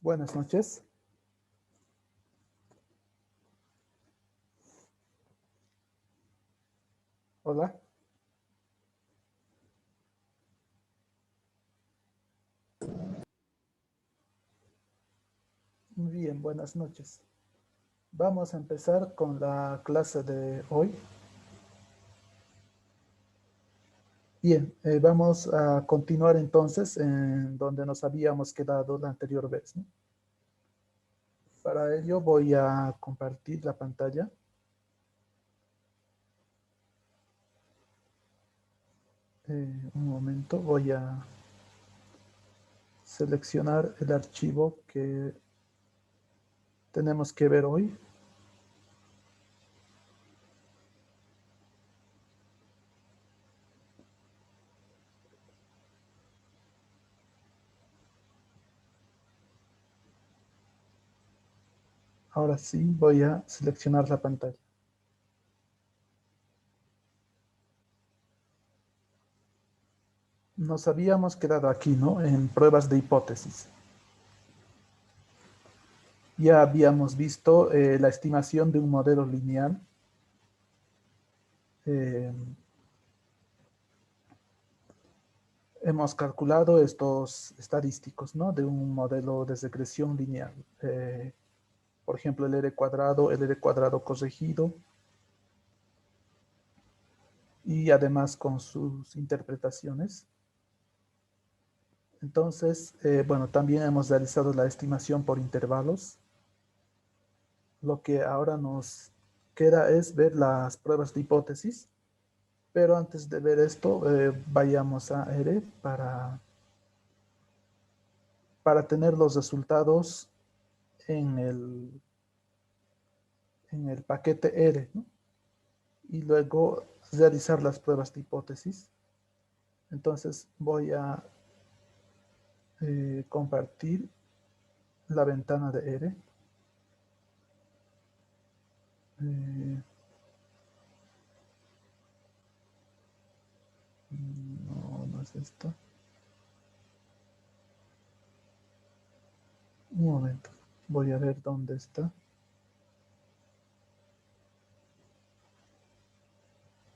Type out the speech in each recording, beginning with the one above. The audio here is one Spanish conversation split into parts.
Buenas noches. Hola. Muy bien, buenas noches. Vamos a empezar con la clase de hoy. Bien, vamos a continuar entonces en donde nos habíamos quedado la anterior vez, ¿no? Para ello voy a compartir la pantalla. Un momento, voy a seleccionar el archivo que tenemos que ver hoy. Ahora sí, voy a seleccionar la pantalla. Nos habíamos quedado aquí, ¿no? En pruebas de hipótesis. Ya habíamos visto la estimación de un modelo lineal. Eh, Hemos calculado estos estadísticos, ¿no? De un modelo de regresión lineal. Por ejemplo, el R cuadrado corregido y además con sus interpretaciones. Entonces, bueno, también hemos realizado la estimación por intervalos. Lo que ahora nos queda es ver las pruebas de hipótesis. Pero antes de ver esto, vayamos a R para tener los resultados en el paquete R, ¿no? Y luego realizar las pruebas de hipótesis. Entonces voy a compartir la ventana de R. Eh, no, no es esto. Un momento. Voy a ver dónde está.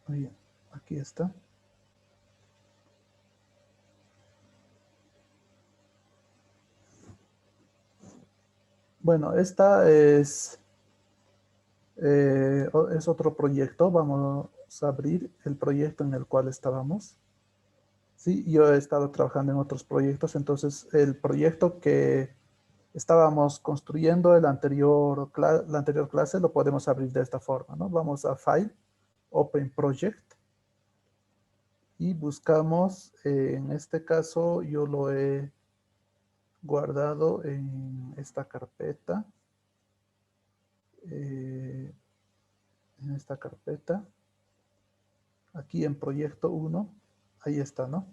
Ahí, aquí está. Bueno, esta es otro proyecto. Vamos a abrir el proyecto en el cual estábamos. Sí, yo he estado trabajando en otros proyectos, entonces el proyecto que estábamos construyendo la anterior clase lo podemos abrir de esta forma, ¿no? Vamos a File, Open Project y buscamos, en este caso yo lo he guardado en esta carpeta, eh, aquí en proyecto 1, ahí está, ¿no?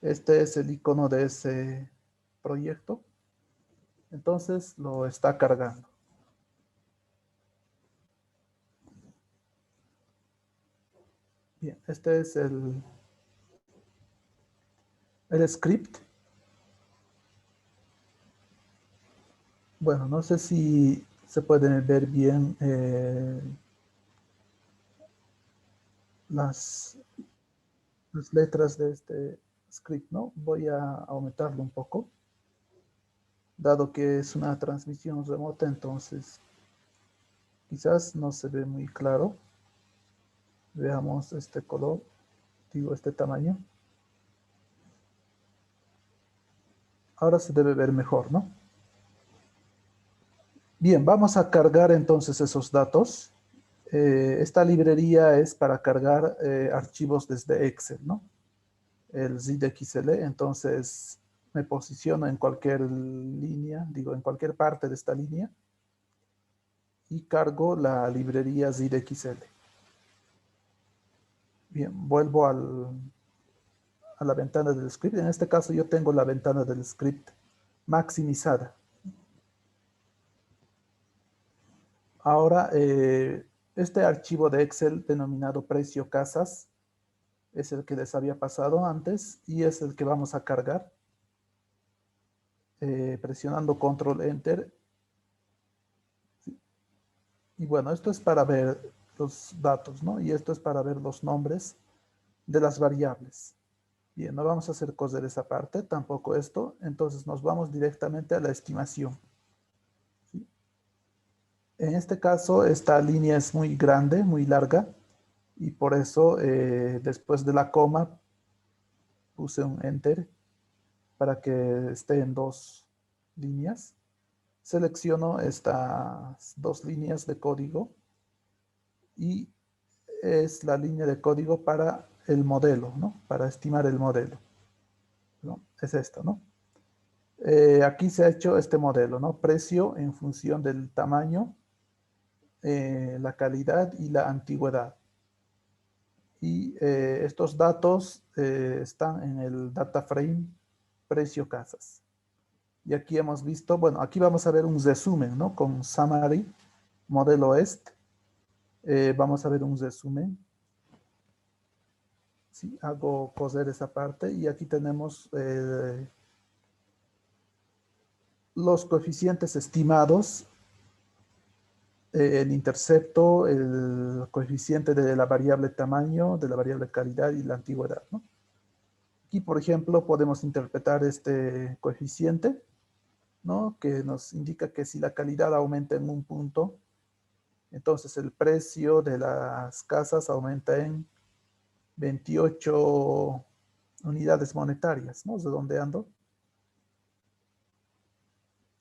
Este es el icono de ese proyecto. Entonces lo está cargando. Bien, este es el script. Bueno, no sé si se pueden ver bien las, las letras de este script, ¿no? Voy a aumentarlo un poco, dado que es una transmisión remota, entonces quizás no se ve muy claro. Veamos este color, digo este tamaño. Ahora se debe ver mejor, ¿no? Bien, vamos a cargar entonces esos datos. Esta librería es para cargar archivos desde Excel, ¿no? El ZXL, entonces me posiciono en cualquier línea, digo, en cualquier parte de esta línea y cargo la librería ZXL. Bien, vuelvo a la ventana del script. En este caso yo tengo la ventana del script maximizada. Ahora, este archivo de Excel denominado precio casas es el que les había pasado antes y es el que vamos a cargar. presionando Control Enter. ¿Sí? Y bueno, esto es para ver los datos, ¿no? Y esto es para ver los nombres de las variables. Bien, no vamos a hacer coser esa parte, tampoco esto. Entonces nos vamos directamente a la estimación. ¿Sí? En este caso, esta línea es muy grande, muy larga. Y por eso, después de la coma, puse un Enter para que esté en dos líneas. Selecciono estas dos líneas de código y es la línea de código para el modelo, ¿no? Para estimar el modelo, ¿no? Es esto, ¿no? Aquí se ha hecho este modelo, ¿no? Precio en función del tamaño, la calidad y la antigüedad. Y estos datos están en el data frame precio casas. Y aquí hemos visto, bueno, aquí vamos a ver un resumen, ¿no? Con summary, modelo est. Vamos a ver un resumen. Sí, hago coser esa parte y aquí tenemos los coeficientes estimados, el intercepto, el coeficiente de la variable tamaño, de la variable calidad y la antigüedad, ¿no? Aquí, por ejemplo, podemos interpretar este coeficiente, ¿no? Que nos indica que si la calidad aumenta en un punto, entonces el precio de las casas aumenta en 28 unidades monetarias, ¿no? Redondeando.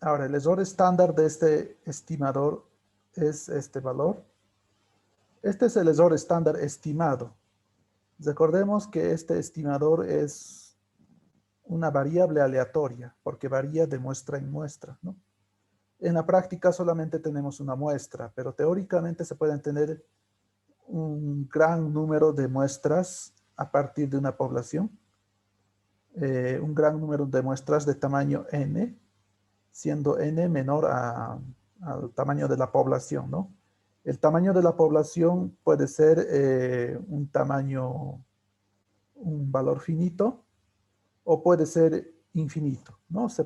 Ahora, el error estándar de este estimador es este valor. Este es el error estándar estimado. Recordemos que este estimador es una variable aleatoria, porque varía de muestra en muestra, ¿no? En la práctica solamente tenemos una muestra, pero teóricamente se pueden tener un gran número de muestras a partir de una población, un gran número de muestras de tamaño n, siendo n menor al tamaño de la población, ¿no? El tamaño de la población puede ser un tamaño, un valor finito, o puede ser infinito, ¿no? Se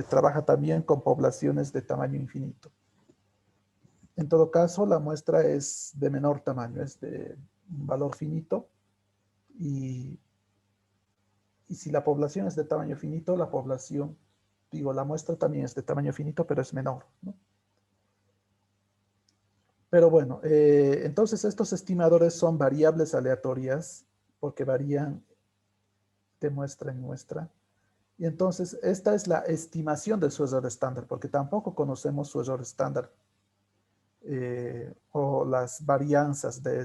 trabaja también con poblaciones de tamaño infinito. En todo caso, la muestra es de menor tamaño, es de un valor finito, y si la población es de tamaño finito, la muestra también es de tamaño finito, pero es menor, ¿no? Pero bueno, entonces estos estimadores son variables aleatorias porque varían de muestra en muestra. Y entonces esta es la estimación de su error estándar, porque tampoco conocemos su error estándar o las varianzas de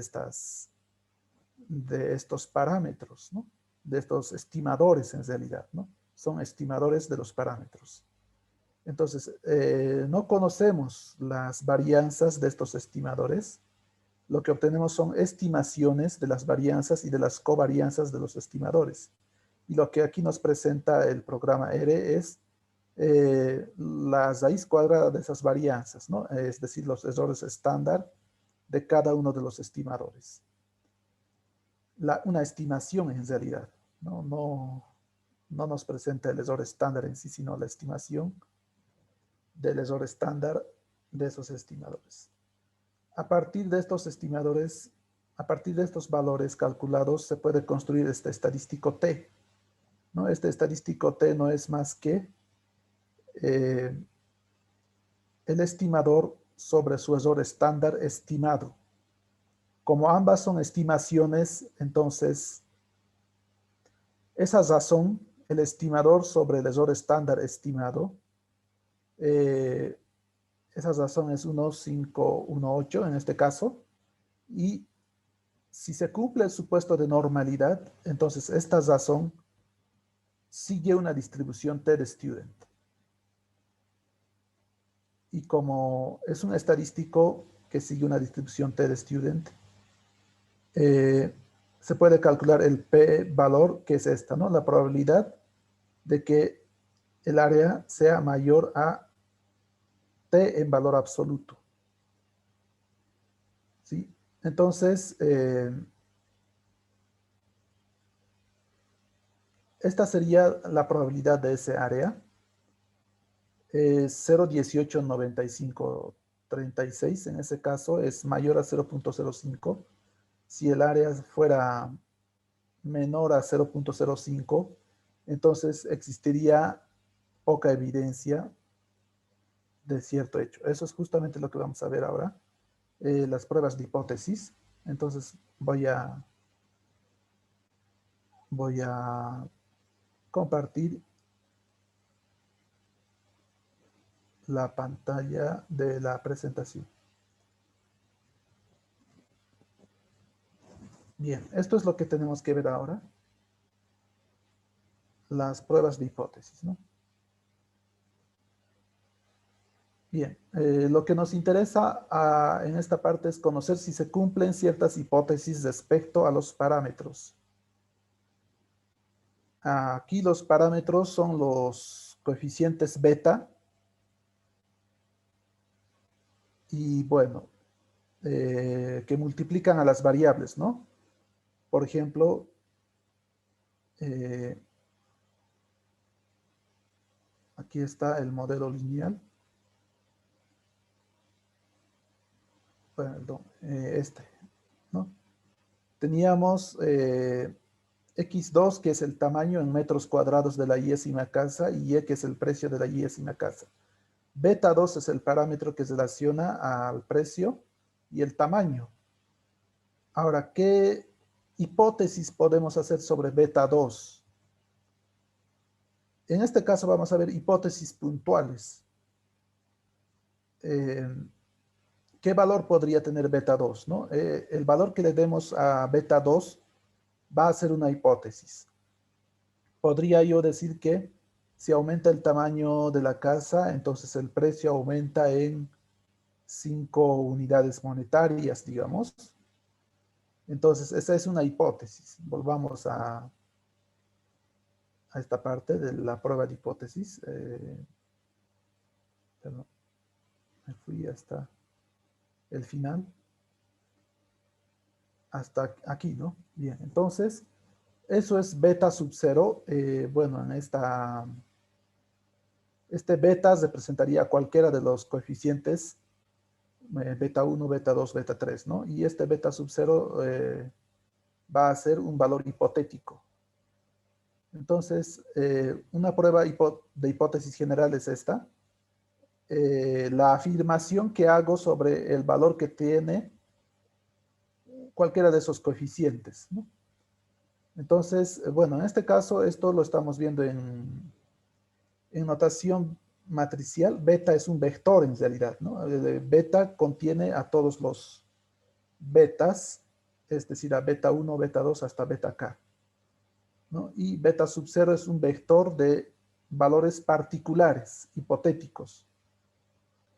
estos parámetros, ¿no? De estos estimadores en realidad, ¿no? Son estimadores de los parámetros. Entonces, no conocemos las varianzas de estos estimadores. Lo que obtenemos son estimaciones de las varianzas y de las covarianzas de los estimadores. Y lo que aquí nos presenta el programa R es la raíz cuadrada de esas varianzas, ¿no? Es decir, los errores estándar de cada uno de los estimadores. Una estimación en realidad, ¿no? No nos presenta el error estándar en sí, sino la estimación del error estándar de esos estimadores. A partir de estos estimadores, a partir de estos valores calculados, se puede construir este estadístico T, ¿no? Este estadístico T no es más que el estimador sobre su error estándar estimado. Como ambas son estimaciones, entonces esa razón, el estimador sobre el error estándar estimado, esa razón es 1518 en este caso, y si se cumple el supuesto de normalidad, entonces esta razón sigue una distribución T de student. Y como es un estadístico que sigue una distribución T de student, se puede calcular el P valor, que es esta, ¿no? La probabilidad de que el área sea mayor a T en valor absoluto. ¿Sí? Entonces, esta sería la probabilidad de ese área. 0,189536, en ese caso es mayor a 0,05. Si el área fuera menor a 0,05, entonces existiría poca evidencia de cierto hecho. Eso es justamente lo que vamos a ver ahora, las pruebas de hipótesis. Entonces voy a compartir la pantalla de la presentación. Bien, esto es lo que tenemos que ver ahora. Las pruebas de hipótesis, ¿no? Bien, lo que nos interesa en esta parte es conocer si se cumplen ciertas hipótesis respecto a los parámetros. Aquí los parámetros son los coeficientes beta y, bueno, que multiplican a las variables, ¿no? Por ejemplo, aquí está el modelo lineal. Perdón, ¿no? Teníamos X2, que es el tamaño en metros cuadrados de la yésima casa, y Y, que es el precio de la yésima casa. Beta 2 es el parámetro que se relaciona al precio y el tamaño. Ahora, ¿qué hipótesis podemos hacer sobre beta 2? En este caso vamos a ver hipótesis puntuales. ¿Qué valor podría tener beta 2? ¿No? El valor que le demos a beta 2 va a ser una hipótesis. Podría yo decir que si aumenta el tamaño de la casa, entonces el precio aumenta en 5 unidades monetarias, digamos. Entonces, esa es una hipótesis. Volvamos a esta parte de la prueba de hipótesis. Perdón, me fui hasta el final. Hasta aquí, ¿no? Bien, entonces, eso es beta sub 0. Bueno, este beta representaría cualquiera de los coeficientes beta 1, beta 2, beta 3, ¿no? Y este beta sub 0 va a ser un valor hipotético. Entonces, una prueba de hipótesis general es esta. La afirmación que hago sobre el valor que tiene cualquiera de esos coeficientes, ¿no? Entonces, bueno, en este caso, esto lo estamos viendo en notación matricial. Beta es un vector en realidad, ¿no? Beta contiene a todos los betas, es decir, a beta 1, beta 2 hasta beta k, ¿no? Y beta sub 0 es un vector de valores particulares, hipotéticos,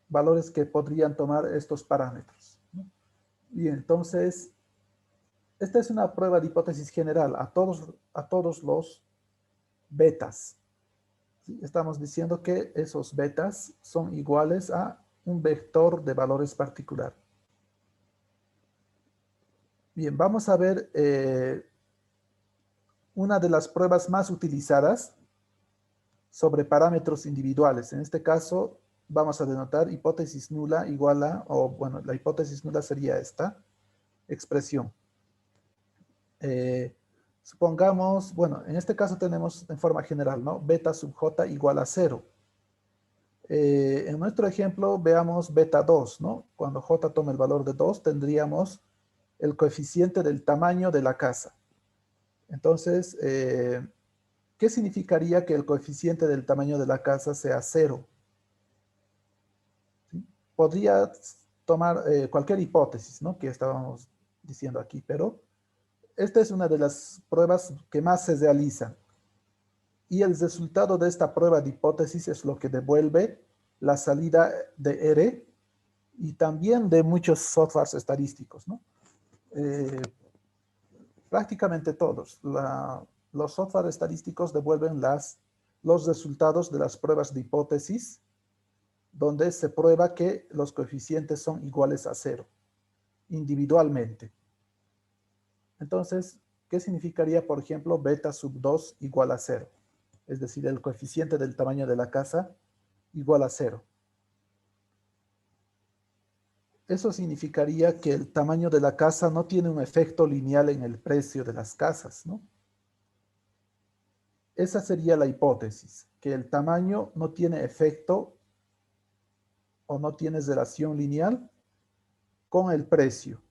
valores que podrían tomar estos parámetros, ¿no? Y entonces, esta es una prueba de hipótesis general a todos los betas. ¿Sí? Estamos diciendo que esos betas son iguales a un vector de valores particular. Bien, vamos a ver una de las pruebas más utilizadas sobre parámetros individuales. En este caso, vamos a denotar hipótesis nula igual a, o bueno, la hipótesis nula sería esta expresión. Supongamos, bueno, en este caso tenemos en forma general, ¿no? Beta sub j igual a 0. En nuestro ejemplo, veamos beta 2, ¿no? Cuando j toma el valor de 2, tendríamos el coeficiente del tamaño de la casa. Entonces, ¿qué significaría que el coeficiente del tamaño de la casa sea 0? ¿Sí? Podría tomar cualquier hipótesis, ¿no? Que estábamos diciendo aquí, pero esta es una de las pruebas que más se realizan. Y el resultado de esta prueba de hipótesis es lo que devuelve la salida de R y también de muchos softwares estadísticos, ¿no? Prácticamente todos. Los softwares estadísticos devuelven los resultados de las pruebas de hipótesis, donde se prueba que los coeficientes son iguales a 0, individualmente. Entonces, ¿qué significaría, por ejemplo, beta sub 2 igual a 0? Es decir, el coeficiente del tamaño de la casa igual a 0. Eso significaría que el tamaño de la casa no tiene un efecto lineal en el precio de las casas, ¿no? Esa sería la hipótesis, que el tamaño no tiene efecto o no tiene relación lineal con el precio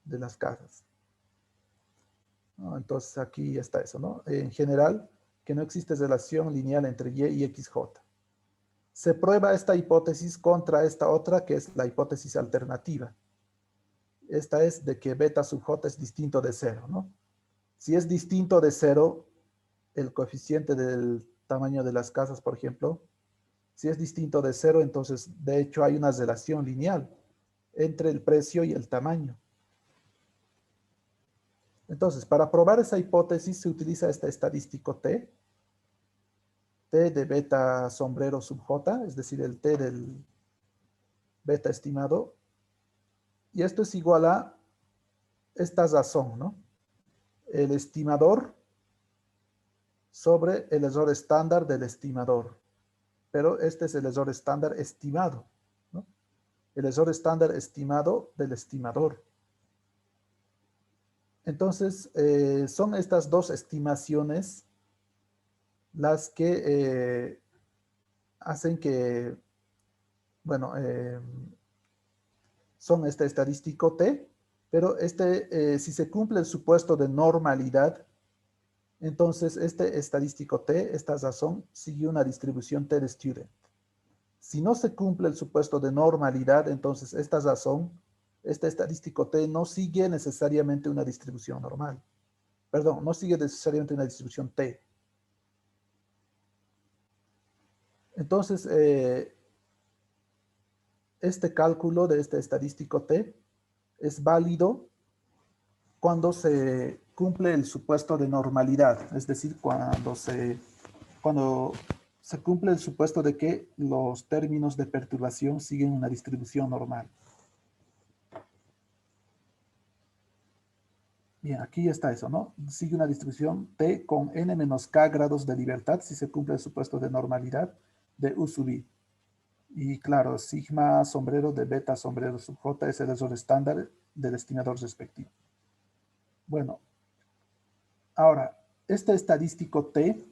de las casas, ¿no? Entonces aquí está eso, ¿no? En general, que no existe relación lineal entre Y y XJ. Se prueba esta hipótesis contra esta otra, que es la hipótesis alternativa. Esta es de que beta sub J es distinto de 0, ¿no? Si es distinto de 0, el coeficiente del tamaño de las casas, por ejemplo, si es distinto de 0, entonces de hecho hay una relación lineal entre el precio y el tamaño. Entonces, para probar esa hipótesis se utiliza este estadístico T, T de beta sombrero sub J, es decir, el T del beta estimado, y esto es igual a esta razón, ¿no? El estimador sobre el error estándar del estimador, pero este es el error estándar estimado, ¿no? El error estándar estimado del estimador. Entonces, son estas dos estimaciones las que hacen que, bueno, son este estadístico T, pero si se cumple el supuesto de normalidad, entonces este estadístico T, esta razón, sigue una distribución T de student. Si no se cumple el supuesto de normalidad, entonces esta razón, este estadístico T no sigue necesariamente una distribución normal. Perdón, no sigue necesariamente una distribución T. Entonces, este cálculo de este estadístico T es válido cuando se cumple el supuesto de normalidad, es decir, cuando se cumple el supuesto de que los términos de perturbación siguen una distribución normal. Bien, aquí está eso, ¿no? Sigue una distribución T con n menos k grados de libertad si se cumple el supuesto de normalidad de U sub I. Y claro, sigma sombrero de beta sombrero sub J es el error estándar del estimador respectivo. Bueno, ahora, este estadístico T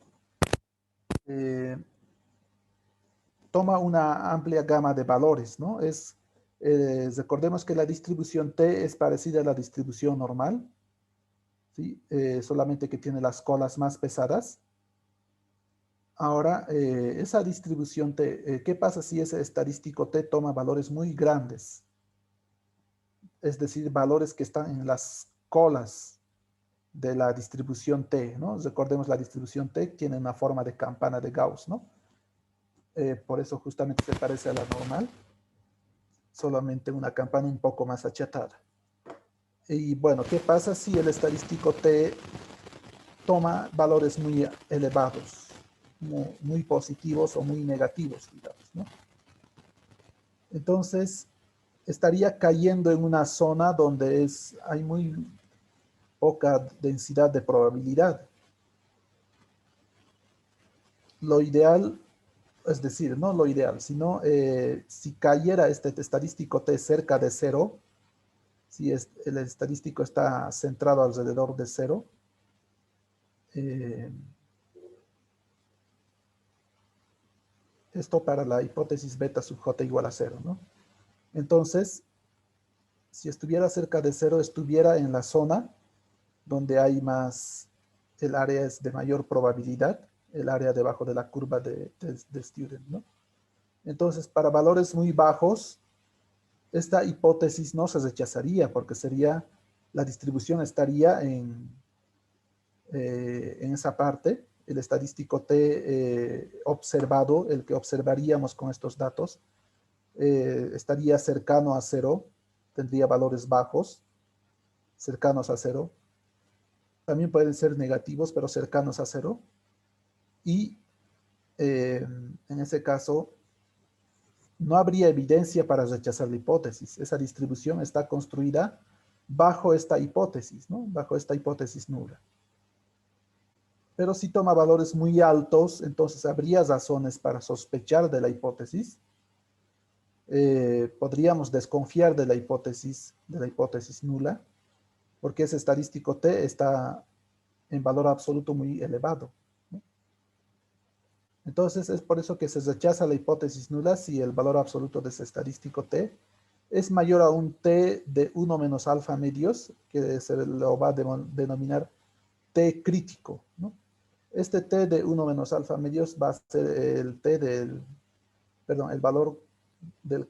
toma una amplia gama de valores, ¿no? Recordemos que la distribución T es parecida a la distribución normal, ¿sí? Solamente que tiene las colas más pesadas. Ahora, esa distribución T, ¿qué pasa si ese estadístico T toma valores muy grandes? Es decir, valores que están en las colas de la distribución T, ¿no? Recordemos la distribución T tiene una forma de campana de Gauss, ¿no? Por eso justamente se parece a la normal, solamente una campana un poco más achatada. Y bueno, ¿qué pasa si el estadístico T toma valores muy elevados, muy positivos o muy negativos, digamos, ¿no? Entonces, estaría cayendo en una zona donde hay muy poca densidad de probabilidad. Lo ideal, es decir, no lo ideal, sino si cayera este estadístico T cerca de 0, si el estadístico está centrado alrededor de 0, esto para la hipótesis beta sub J igual a 0, ¿no? Entonces, si estuviera cerca de 0, estuviera en la zona donde hay más, el área es de mayor probabilidad, el área debajo de la curva de student, ¿no? Entonces, para valores muy bajos, esta hipótesis no se rechazaría porque la distribución estaría en esa parte, el estadístico T observado, el que observaríamos con estos datos, estaría cercano a 0, tendría valores bajos, cercanos a 0. También pueden ser negativos, pero cercanos a 0. Y en ese caso, no habría evidencia para rechazar la hipótesis. Esa distribución está construida bajo esta hipótesis, ¿no? Bajo esta hipótesis nula. Pero si toma valores muy altos, entonces habría razones para sospechar de la hipótesis. Podríamos desconfiar de la hipótesis nula, porque ese estadístico T está en valor absoluto muy elevado, ¿no? Entonces es por eso que se rechaza la hipótesis nula si el valor absoluto de ese estadístico T es mayor a un T de 1 menos alfa medios, que se lo va a denominar T crítico, ¿no? Este T de 1 menos alfa medios va a ser el T del, perdón, el valor del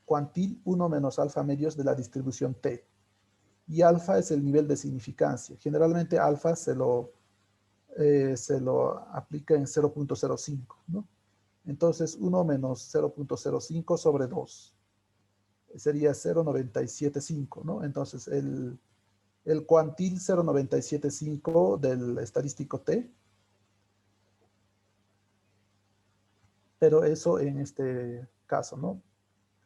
cuantil 1 menos alfa medios de la distribución T. Y alfa es el nivel de significancia. Generalmente alfa se lo aplica en 0.05, ¿no? Entonces 1 menos 0.05 sobre 2 sería 0.975, ¿no? Entonces el cuantil 0.975 del estadístico T, pero eso en este caso, ¿no?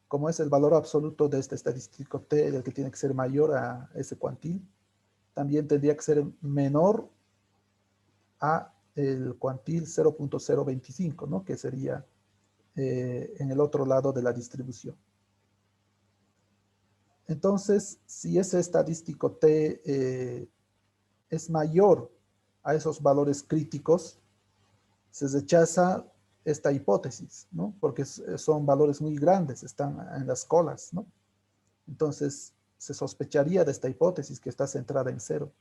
Como es el valor absoluto de este estadístico T, el que tiene que ser mayor a ese cuantil, también tendría que ser menor a el cuantil 0.025, ¿no? Que sería en el otro lado de la distribución. Entonces, si ese estadístico T es mayor a esos valores críticos, se rechaza esta hipótesis, ¿no? Porque son valores muy grandes, están en las colas, ¿no? Entonces, se sospecharía de esta hipótesis que está centrada en cero.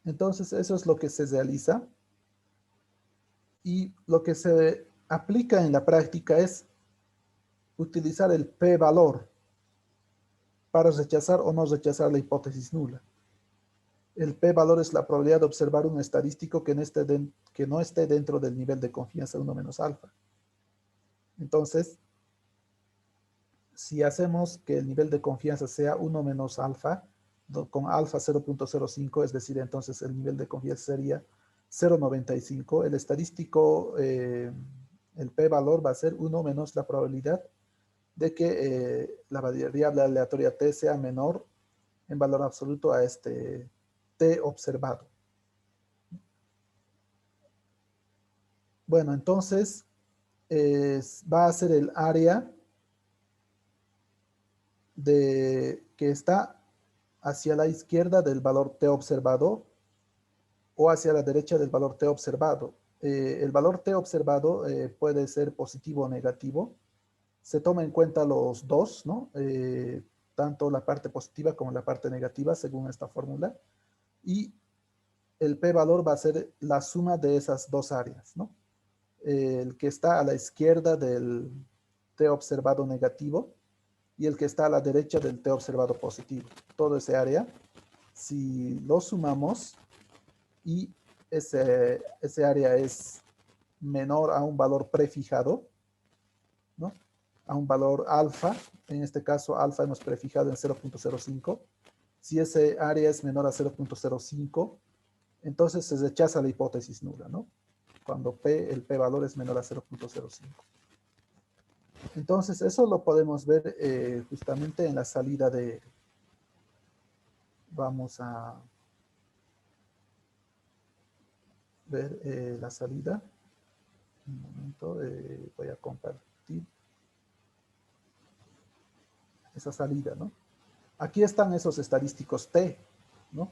Entonces, eso es lo que se realiza y lo que se aplica en la práctica es utilizar el p-valor para rechazar o no rechazar la hipótesis nula. El p-valor es la probabilidad de observar un estadístico que no esté dentro del nivel de confianza 1 menos alfa. Entonces, si hacemos que el nivel de confianza sea 1 menos alfa, con alfa 0.05, es decir, entonces el nivel de confianza sería 0.95, el estadístico, el p-valor va a ser 1 menos la probabilidad de que la variable aleatoria t sea menor en valor absoluto a este t observado. Bueno, entonces va a ser el área que está hacia la izquierda del valor t observado o hacia la derecha del valor t observado. El valor t observado puede ser positivo o negativo. Se toma en cuenta los dos, ¿no? Tanto la parte positiva como la parte negativa según esta fórmula. Y el p-valor va a ser la suma de esas dos áreas, ¿no? El que está a la izquierda del t observado negativo y el que está a la derecha del t observado positivo. Todo ese área, si lo sumamos y ese área es menor a un valor prefijado, ¿no? A un valor alfa, en este caso alfa hemos prefijado en 0.05. Si ese área es menor a 0.05, entonces se rechaza la hipótesis nula, ¿no? Cuando el p-valor es menor a 0.05. Entonces eso lo podemos ver justamente en la salida de... Vamos a ver la salida. Un momento, voy a compartir esa salida, ¿no? Aquí están esos estadísticos T, ¿no?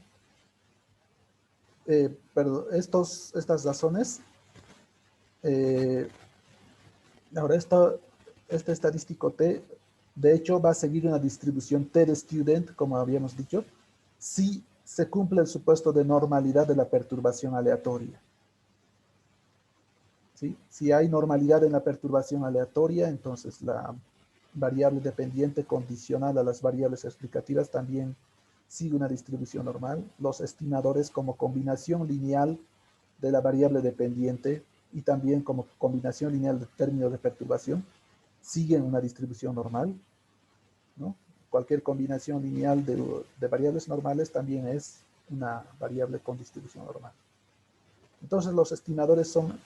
Pero estas razones, eh, ahora este estadístico T, de hecho, va a seguir una distribución T de student, como habíamos dicho, si se cumple el supuesto de normalidad de la perturbación aleatoria. ¿Sí? Si hay normalidad en la perturbación aleatoria, entonces la variable dependiente condicional a las variables explicativas también sigue una distribución normal. Los estimadores como combinación lineal de la variable dependiente y también como combinación lineal de términos de perturbación siguen una distribución normal, ¿no? Cualquier combinación lineal de variables normales también es una variable con distribución normal. Entonces los estimadores son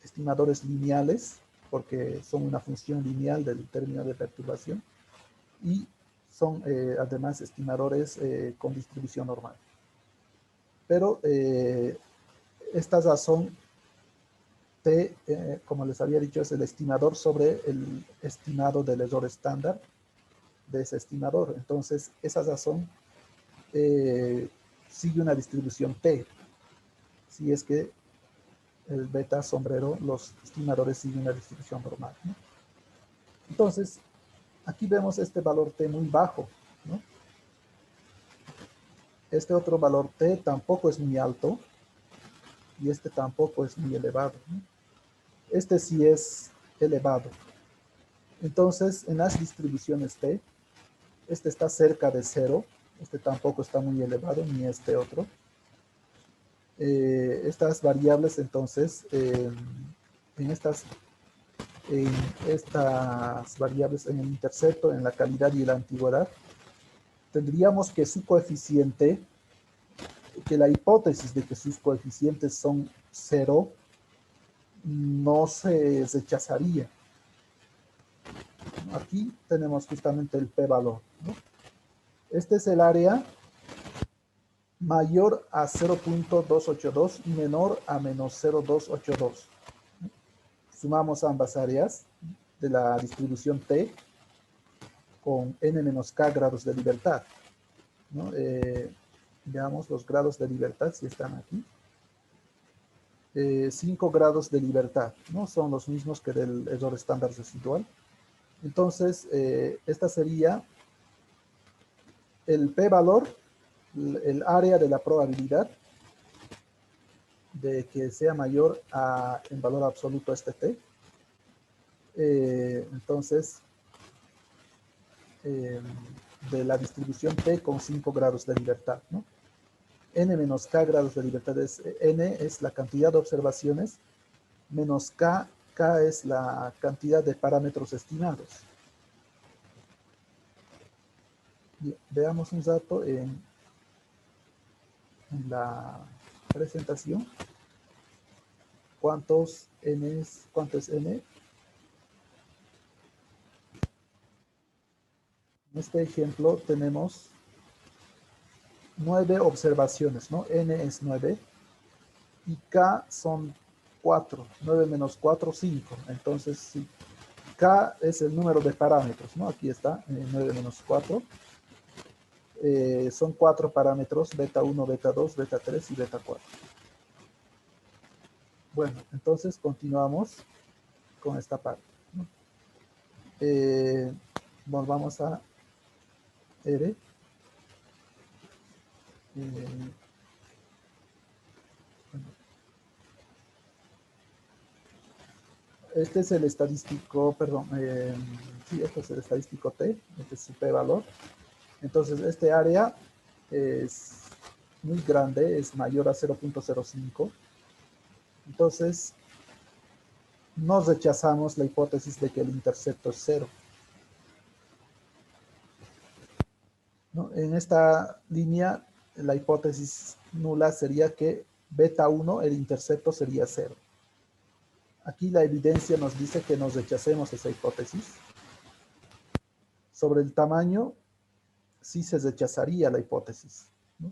estimadores lineales porque son una función lineal del término de perturbación y son además estimadores con distribución normal. pero esta razón T, como les había dicho, es el estimador sobre el estimado del error estándar de ese estimador. Entonces, esa razón sigue una distribución T. Si es que el beta sombrero, los estimadores siguen una distribución normal, ¿no? Entonces, aquí vemos este valor T muy bajo, ¿no? Este otro valor T tampoco es muy alto y este tampoco es muy elevado, ¿no? Este sí es elevado. Entonces, en las distribuciones T, este está cerca de cero, este tampoco está muy elevado, ni este otro. Estas variables, entonces, en estas variables, en el intercepto, en la calidad y la antigüedad, tendríamos que su coeficiente, que la hipótesis de que sus coeficientes son cero, no se rechazaría. Aquí tenemos justamente el p-valor, ¿no? Este es el área mayor a 0.282 y menor a menos 0.282. Sumamos ambas áreas de la distribución T con n menos k grados de libertad, ¿no? Veamos los grados de libertad si están aquí. 5 grados de libertad, ¿no? Son los mismos que del error estándar residual. Entonces, esta sería el p-valor, el área de la probabilidad de que sea mayor a, en valor absoluto, este t. Entonces, de la distribución t con 5 grados de libertad, ¿no? N menos k grados de libertad es, n es la cantidad de observaciones, menos k, k es la cantidad de parámetros estimados. Bien, veamos un rato en la presentación. ¿Cuánto es n? En este ejemplo tenemos 9 observaciones, ¿no? N es 9 y K son 4. 9 menos 4, 5. Entonces, sí, K es el número de parámetros, ¿no? Aquí está, 9 menos 4. Son 4 parámetros, beta 1, beta 2, beta 3 y beta 4. Bueno, entonces continuamos con esta parte, ¿no? Volvamos a R. Este es el estadístico, perdón, sí, este es el estadístico T, este es su p-valor. Entonces, este área es muy grande, es mayor a 0.05. Entonces, no rechazamos la hipótesis de que el intercepto es cero, ¿no? En esta línea, la hipótesis nula sería que beta 1, el intercepto sería cero. Aquí la evidencia nos dice que nos rechacemos esa hipótesis. Sobre el tamaño, sí se rechazaría la hipótesis, ¿no?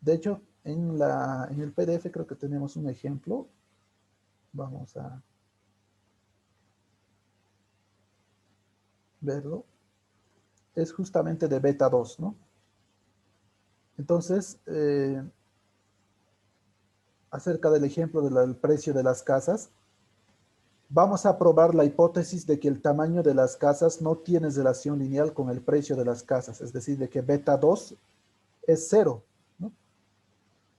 De hecho, en el PDF creo que tenemos un ejemplo. Vamos a verlo. Es justamente de beta 2, ¿no? Entonces, acerca del ejemplo del precio de las casas, vamos a probar la hipótesis de que el tamaño de las casas no tiene relación lineal con el precio de las casas, es decir, de que beta 2 es cero, ¿no?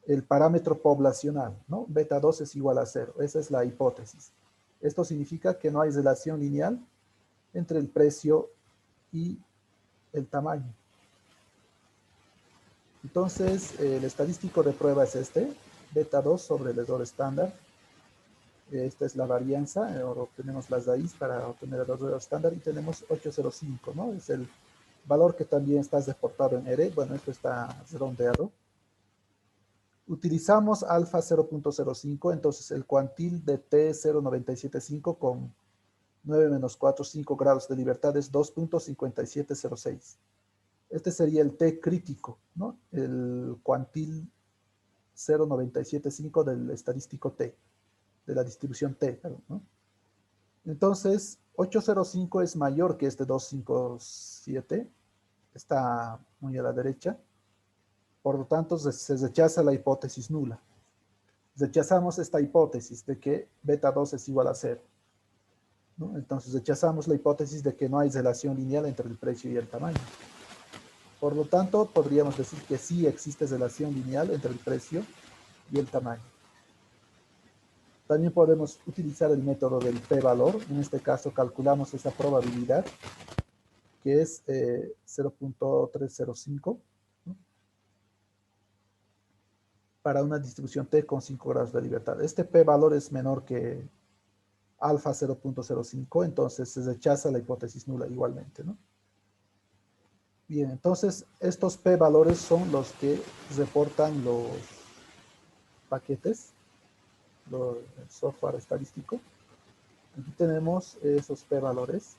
El parámetro poblacional, ¿no? Beta 2 es igual a cero, esa es la hipótesis. Esto significa que no hay relación lineal entre el precio y el tamaño. Entonces, el estadístico de prueba es este, beta 2 sobre el error estándar. Esta es la varianza, ahora obtenemos las raíz para obtener el error estándar y tenemos 805, ¿no? Es el valor que también está reportado en R. Bueno, esto está redondeado. Utilizamos alfa 0.05, entonces el cuantil de T 0.975 con 9 menos 4, 5 grados de libertad es 2.5706. Este sería el T crítico, ¿no? El cuantil 0,975 del estadístico T, de la distribución T, ¿no? Entonces, 805 es mayor que este 257, está muy a la derecha, por lo tanto se rechaza la hipótesis nula. Rechazamos esta hipótesis de que beta 2 es igual a 0, ¿no? Entonces rechazamos la hipótesis de que no hay relación lineal entre el precio y el tamaño. Por lo tanto, podríamos decir que sí existe relación lineal entre el precio y el tamaño. También podemos utilizar el método del p-valor. En este caso calculamos esa probabilidad, que es 0.305, ¿no? Para una distribución T con 5 grados de libertad. Este p-valor es menor que alfa 0.05, entonces se rechaza la hipótesis nula igualmente, ¿no? Bien, entonces estos p-valores son los que reportan los paquetes, el software estadístico. Aquí tenemos esos p-valores.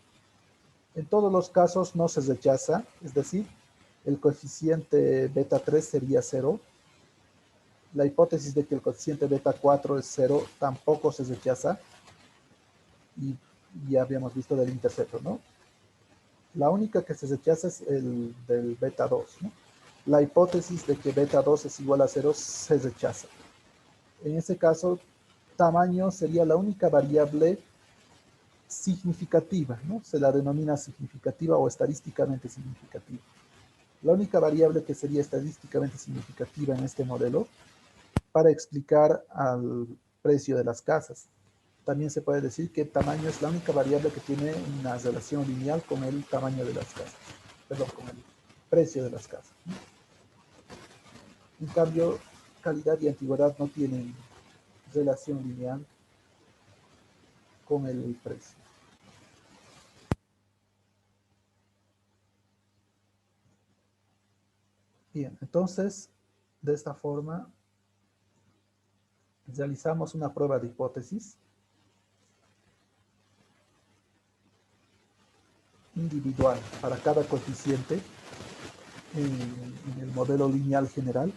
En todos los casos no se rechaza, es decir, el coeficiente beta 3 sería 0. La hipótesis de que el coeficiente beta 4 es 0 tampoco se rechaza. Y ya habíamos visto del intercepto, ¿no? La única que se rechaza es el del beta 2, ¿no? La hipótesis de que beta 2 es igual a 0 se rechaza. En ese caso, tamaño sería la única variable significativa, ¿no? Se la denomina significativa o estadísticamente significativa. La única variable que sería estadísticamente significativa en este modelo para explicar al precio de las casas. También se puede decir que el tamaño es la única variable que tiene una relación lineal con el tamaño de las casas, perdón, con el precio de las casas, ¿no? En cambio, calidad y antigüedad no tienen relación lineal con el precio. Bien, entonces, de esta forma, realizamos una prueba de hipótesis individual para cada coeficiente en el modelo lineal general.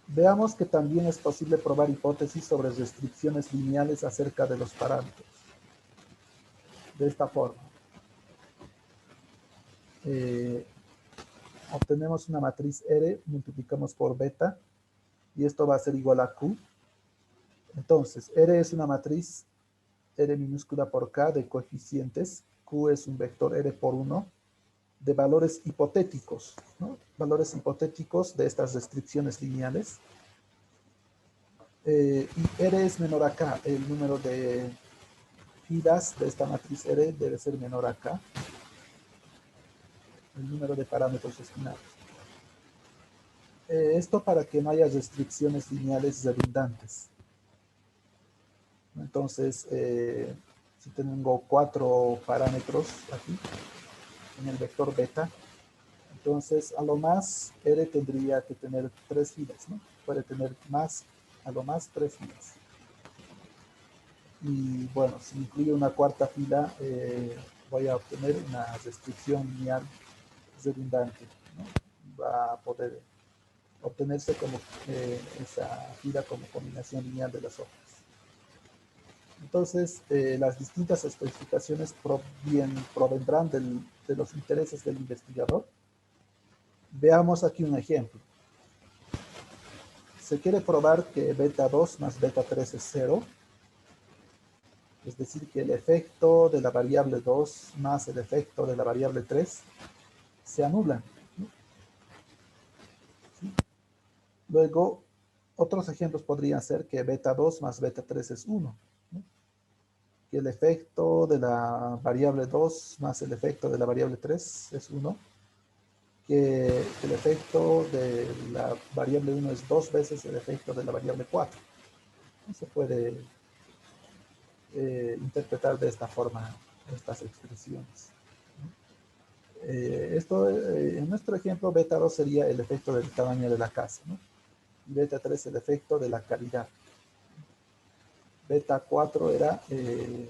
Veamos que también es posible probar hipótesis sobre restricciones lineales acerca de los parámetros. De esta forma, obtenemos una matriz R, multiplicamos por beta, y esto va a ser igual a Q. Entonces, R es una matriz R minúscula por K de coeficientes, Q es un vector R por 1, de valores hipotéticos, ¿no? Valores hipotéticos de estas restricciones lineales. Y R es menor a K, el número de filas de esta matriz R debe ser menor a K, el número de parámetros estimados. Esto para que no haya restricciones lineales redundantes. Entonces, si tengo 4 parámetros aquí en el vector beta, entonces a lo más R tendría que tener 3 filas, ¿no? Puede tener más, a lo más 3 filas. Y bueno, si incluye una cuarta fila, voy a obtener una restricción lineal redundante, ¿no? Va a poder obtenerse como esa fila como combinación lineal de las hojas. Entonces, las distintas especificaciones provendrán de los intereses del investigador. Veamos aquí un ejemplo. Se quiere probar que beta 2 más beta 3 es 0. Es decir, que el efecto de la variable 2 más el efecto de la variable 3 se anulan, ¿no? ¿Sí? Luego, otros ejemplos podrían ser que beta 2 más beta 3 es 1, ¿no? Que el efecto de la variable 2 más el efecto de la variable 3 es 1, que el efecto de la variable 1 es 2 veces el efecto de la variable 4. ¿No? Se puede interpretar de esta forma estas expresiones. En nuestro ejemplo, beta 2 sería el efecto del tamaño de la casa, ¿no? Y beta 3 el efecto de la calidad. Beta 4 era el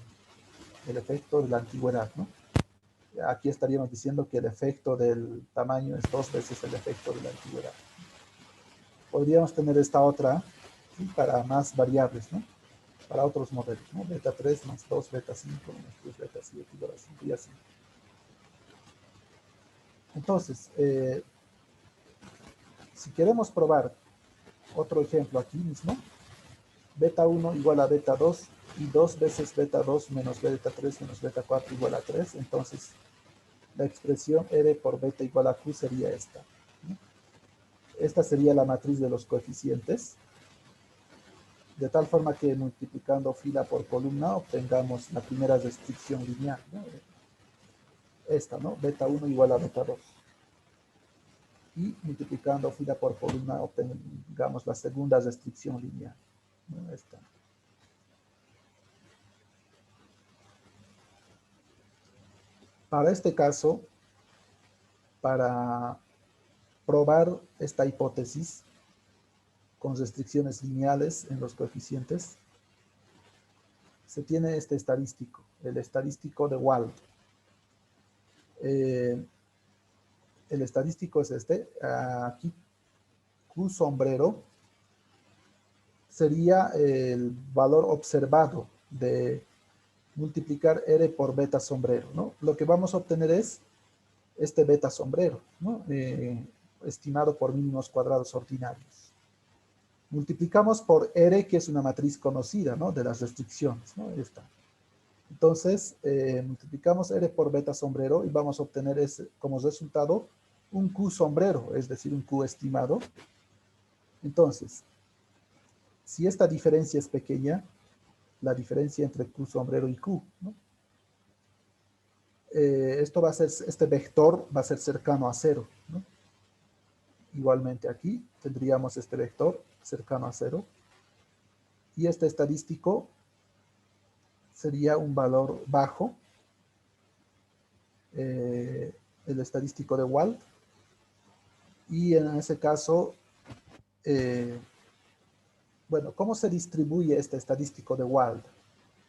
efecto de la antigüedad, ¿no? aquí estaríamos diciendo que el efecto del tamaño es 2 veces el efecto de la antigüedad. Podríamos tener esta otra, ¿sí?, para más variables, ¿no? Para otros modelos, ¿no? Beta 3 más 2 beta 5 más 3 beta 7 igual a 5 y así. Entonces, si queremos probar otro ejemplo aquí mismo, beta 1 igual a beta 2 y 2 veces beta 2 menos beta 3 menos beta 4 igual a 3, entonces la expresión R por beta igual a Q sería esta, ¿no? Esta sería la matriz de los coeficientes, de tal forma que multiplicando fila por columna obtengamos la primera restricción lineal, ¿no? Esta, ¿no? Beta 1 igual a beta 2. Y multiplicando fila por columna obtengamos la segunda restricción lineal, ¿no? Esta. Para este caso, para probar esta hipótesis con restricciones lineales en los coeficientes, se tiene este estadístico, el estadístico de Wald. El estadístico es este. Aquí Q sombrero sería el valor observado de multiplicar R por beta sombrero, ¿no? Lo que vamos a obtener es este beta sombrero, ¿no? Estimado por mínimos cuadrados ordinarios. Multiplicamos por R, que es una matriz conocida, ¿no?, de las restricciones, ¿no? Esta. Entonces, multiplicamos R por beta sombrero y vamos a obtener como resultado un Q sombrero, es decir, un Q estimado. Entonces, si esta diferencia es pequeña, la diferencia entre Q sombrero y Q, ¿no?, esto va a ser, este vector va a ser cercano a cero, ¿no? Igualmente aquí tendríamos este vector cercano a cero y este estadístico sería un valor bajo, el estadístico de Wald, y en ese caso, bueno, ¿cómo se distribuye este estadístico de Wald?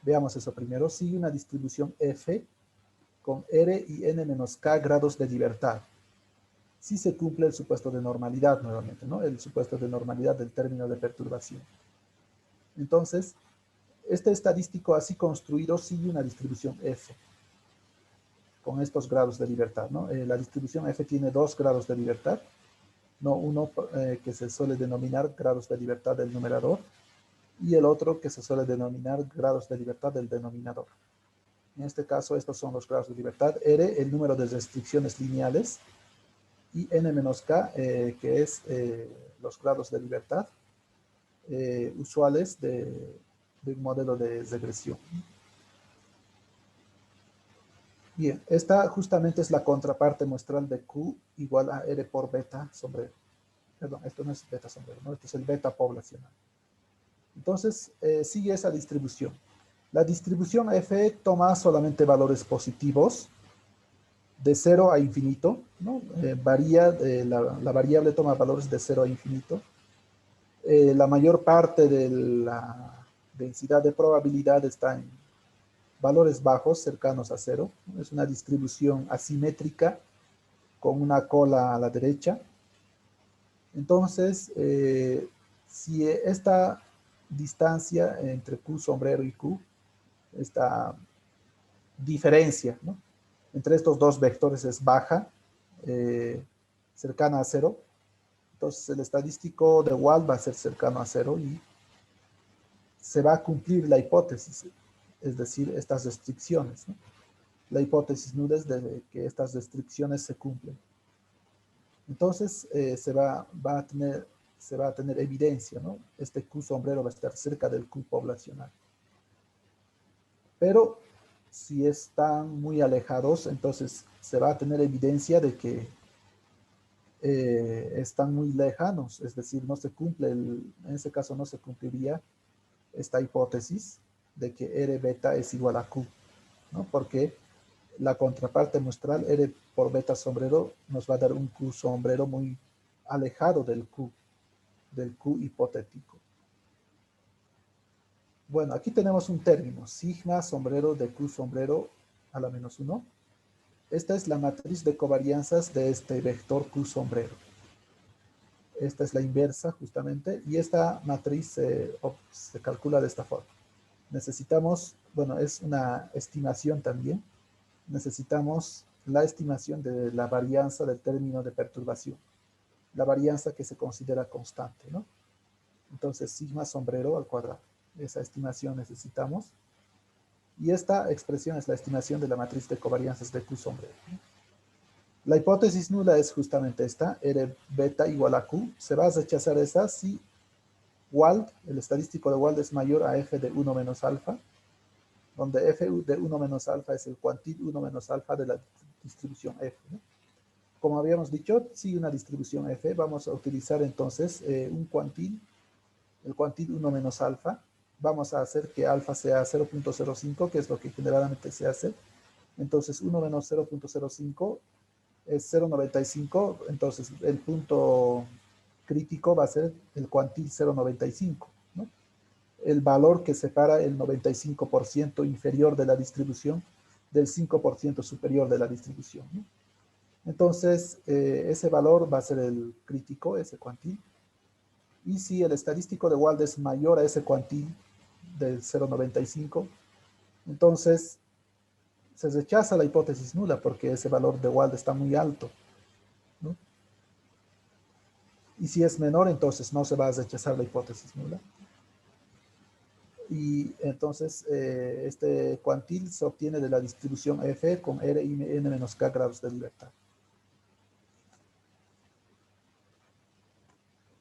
Veamos eso primero. Sigue una distribución F con R y N menos K grados de libertad. Si se cumple el supuesto de normalidad nuevamente, ¿no? El supuesto de normalidad del término de perturbación. Entonces, este estadístico así construido sigue una distribución F con estos grados de libertad, ¿no? La distribución F tiene 2 grados de libertad, no uno que se suele denominar grados de libertad del numerador y el otro que se suele denominar grados de libertad del denominador. En este caso, estos son los grados de libertad. R, el número de restricciones lineales, y N menos K, que es los grados de libertad usuales de un modelo de regresión. Bien, esta justamente es la contraparte muestral de Q igual a R por beta sombrero. Perdón, esto no es beta sombrero, ¿no? Esto es el beta poblacional. Entonces, sigue esa distribución. La distribución F toma solamente valores positivos de 0 a infinito, ¿no? Varía, la variable toma valores de 0 a infinito. La mayor parte de la densidad de probabilidad está en valores bajos, cercanos a 0. Es una distribución asimétrica con una cola a la derecha. Entonces, si esta distancia entre Q sombrero y Q, esta diferencia, ¿no?, entre estos dos vectores es baja, cercana a 0, entonces el estadístico de Wald va a ser cercano a 0 y se va a cumplir la hipótesis, es decir, estas restricciones, ¿no? La hipótesis nuda es de que estas restricciones se cumplen. Entonces se va a tener evidencia, ¿no? Este Q sombrero va a estar cerca del Q poblacional. Pero si están muy alejados, entonces se va a tener evidencia de que están muy lejanos, es decir, no se cumple, en ese caso no se cumpliría esta hipótesis de que R beta es igual a Q, ¿no? Porque la contraparte muestral, R por beta sombrero, nos va a dar un Q sombrero muy alejado del Q hipotético. Bueno, aquí tenemos un término, sigma sombrero de Q sombrero a la menos 1. esta es la matriz de covarianzas de este vector Q sombrero. Esta es la inversa justamente, y esta matriz se calcula de esta forma. Necesitamos, bueno, es una estimación también, necesitamos la estimación de la varianza del término de perturbación, la varianza que se considera constante, ¿no? Entonces, sigma sombrero al cuadrado. Esa estimación necesitamos. Y esta expresión es la estimación de la matriz de covarianzas de Q sombrero, ¿no? La hipótesis nula es justamente esta, R beta igual a Q. Se va a rechazar esa si Wald, el estadístico de Wald es mayor a F de 1 menos alfa, donde F de 1 menos alfa es el cuantil 1 menos alfa de la distribución F, ¿no? Como habíamos dicho, si una distribución F, vamos a utilizar entonces un cuantil, el cuantil 1 menos alfa. Vamos a hacer que alfa sea 0.05, que es lo que generalmente se hace. Entonces 1 menos 0.05 es 0.95, entonces el punto crítico va a ser el cuantil 0.95, ¿no? El valor que separa el 95% inferior de la distribución del 5% superior de la distribución, ¿no? Entonces, ese valor va a ser el crítico, ese cuantil. Y si el estadístico de Wald es mayor a ese cuantil del 0.95, entonces se rechaza la hipótesis nula porque ese valor de Wald está muy alto, ¿no? Y si es menor, entonces no se va a rechazar la hipótesis nula. Y entonces este cuantil se obtiene de la distribución F con R y N menos K grados de libertad.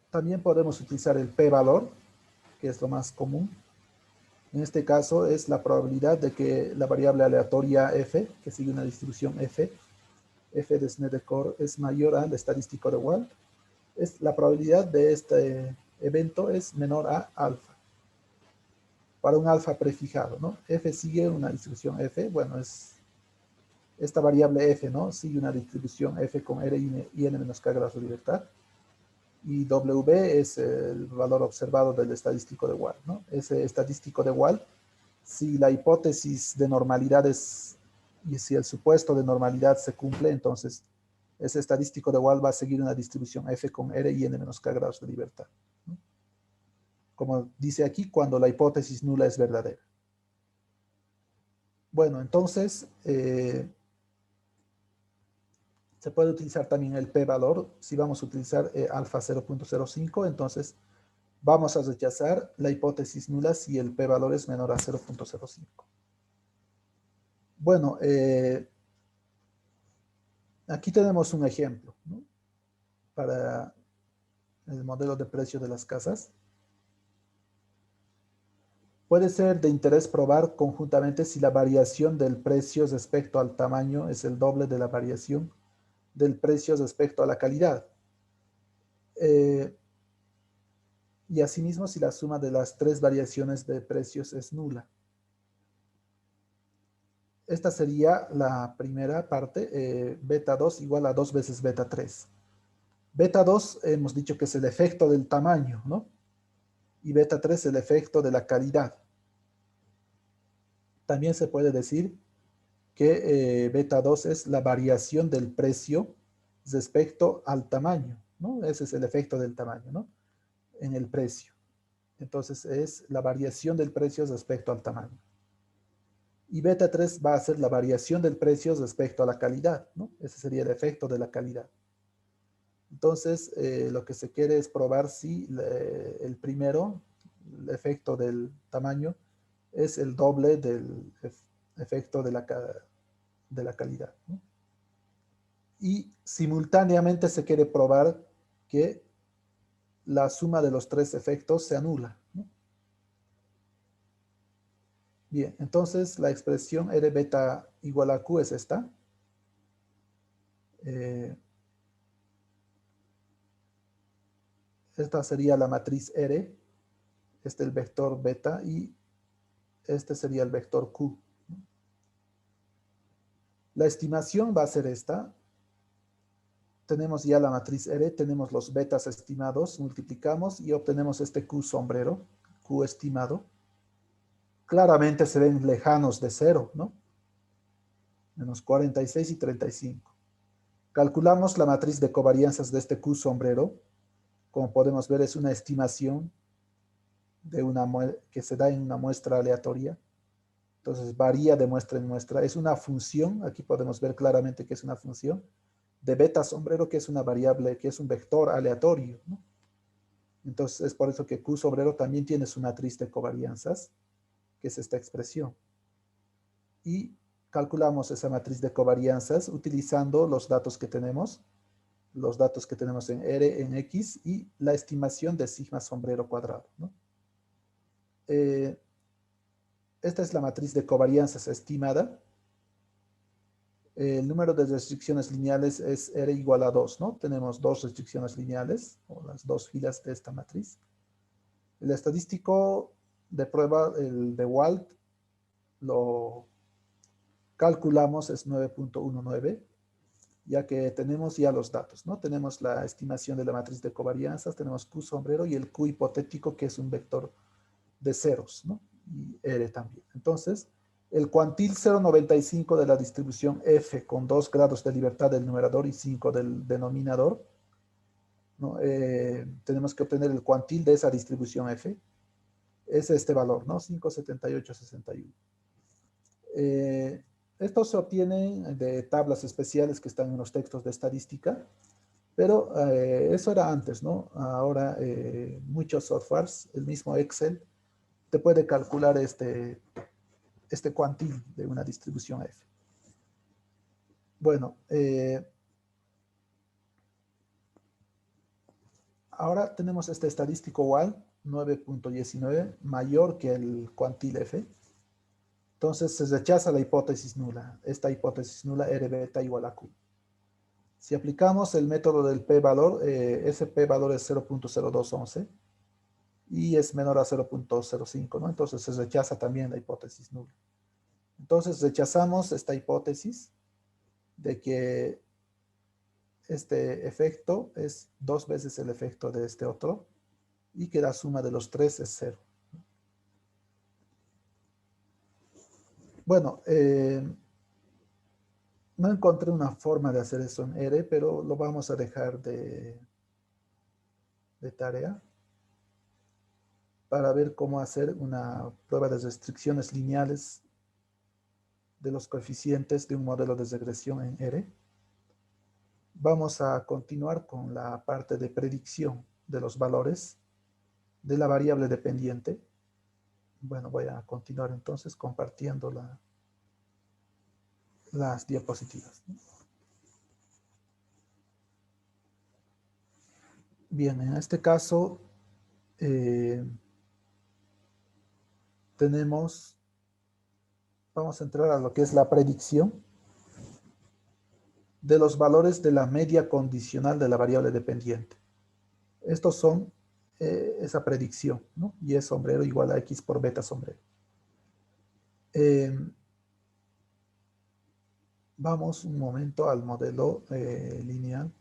También podemos utilizar el p-valor, que es lo más común. En este caso es la probabilidad de que la variable aleatoria f, que sigue una distribución f de Snedeker es mayor al estadístico de Wald. La probabilidad de este evento es menor a alfa. Para un alfa prefijado, ¿no? F sigue una distribución f, bueno, es esta variable f, ¿no? Sigue una distribución f con R y N menos K grados de libertad. Y W es el valor observado del estadístico de Wald, ¿no? Ese estadístico de Wald, si la hipótesis de normalidad es, y si el supuesto de normalidad se cumple, entonces ese estadístico de Wald va a seguir una distribución F con R y N menos K grados de libertad, ¿no? Como dice aquí, cuando la hipótesis nula es verdadera. Bueno, entonces se puede utilizar también el p-valor. Si vamos a utilizar alfa 0.05, entonces vamos a rechazar la hipótesis nula si el p-valor es menor a 0.05. Bueno, aquí tenemos un ejemplo, ¿no? Para el modelo de precio de las casas. Puede ser de interés probar conjuntamente si la variación del precio respecto al tamaño es el doble de la variación del precio respecto a la calidad. Y asimismo si la suma de las tres variaciones de precios es nula. Esta sería la primera parte, beta 2 igual a 2 veces beta 3. Beta 2 hemos dicho que es el efecto del tamaño, ¿no? Y beta 3 el efecto de la calidad. También se puede decir que beta 2 es la variación del precio respecto al tamaño, ¿no? Ese es el efecto del tamaño, ¿no? En el precio. Entonces es la variación del precio respecto al tamaño. Y beta 3 va a ser la variación del precio respecto a la calidad, ¿no? Ese sería el efecto de la calidad. Entonces, lo que se quiere es probar si el primero, el efecto del tamaño, es el doble del efecto de la calidad, ¿no? Y simultáneamente se quiere probar que la suma de los tres efectos se anula, ¿no? Bien, entonces la expresión R beta igual a Q es esta. Esta sería la matriz R, este el vector beta y este sería el vector Q. La estimación va a ser esta. Tenemos ya la matriz R, tenemos los betas estimados, multiplicamos y obtenemos este Q sombrero, Q estimado. Claramente se ven lejanos de cero, ¿no? Menos 46 y 35. Calculamos la matriz de covarianzas de este Q sombrero. Como podemos ver, es una estimación de que se da en una muestra aleatoria. Entonces varía de muestra en muestra. Es una función, aquí podemos ver claramente que es una función, de beta sombrero, que es una variable, que es un vector aleatorio, ¿no? Entonces es por eso que Q sombrero también tiene su matriz de covarianzas, que es esta expresión. Y calculamos esa matriz de covarianzas utilizando los datos que tenemos en R, en X, y la estimación de sigma sombrero cuadrado, ¿no? Esta es la matriz de covarianzas estimada. El número de restricciones lineales es R igual a 2, ¿no? Tenemos dos restricciones lineales, o las dos filas de esta matriz. El estadístico de prueba, el de Wald, lo calculamos, es 9.19, ya que tenemos ya los datos, ¿no? Tenemos la estimación de la matriz de covarianzas, tenemos Q sombrero y el Q hipotético, que es un vector de ceros, ¿no? Y R también. Entonces, el cuantil 0,95 de la distribución F con 2 grados de libertad del numerador y 5 del denominador, ¿no? Tenemos que obtener el cuantil de esa distribución F. Es este valor, ¿no? 5,7861. Esto se obtiene de tablas especiales que están en los textos de estadística, pero eso era antes, ¿no? Ahora muchos softwares, el mismo Excel, te puede calcular este cuantil de una distribución F. Bueno, ahora tenemos este estadístico igual, 9.19, mayor que el cuantil F. Entonces se rechaza la hipótesis nula. Esta hipótesis nula, R beta igual a Q. Si aplicamos el método del p-valor, ese p-valor es 0.0211 y es menor a 0.05, ¿no? Entonces se rechaza también la hipótesis nula. Entonces rechazamos esta hipótesis de que este efecto es 2 veces el efecto de este otro y que la suma de los tres es 0. Bueno, no encontré una forma de hacer eso en R, pero lo vamos a dejar de tarea para ver cómo hacer una prueba de restricciones lineales de los coeficientes de un modelo de regresión en R. Vamos a continuar con la parte de predicción de los valores de la variable dependiente. Bueno, voy a continuar entonces compartiendo las diapositivas. Bien, en este caso vamos a entrar a lo que es la predicción de los valores de la media condicional de la variable dependiente. Estos son esa predicción, ¿no? Y es sombrero igual a X por beta sombrero. Vamos un momento al modelo lineal.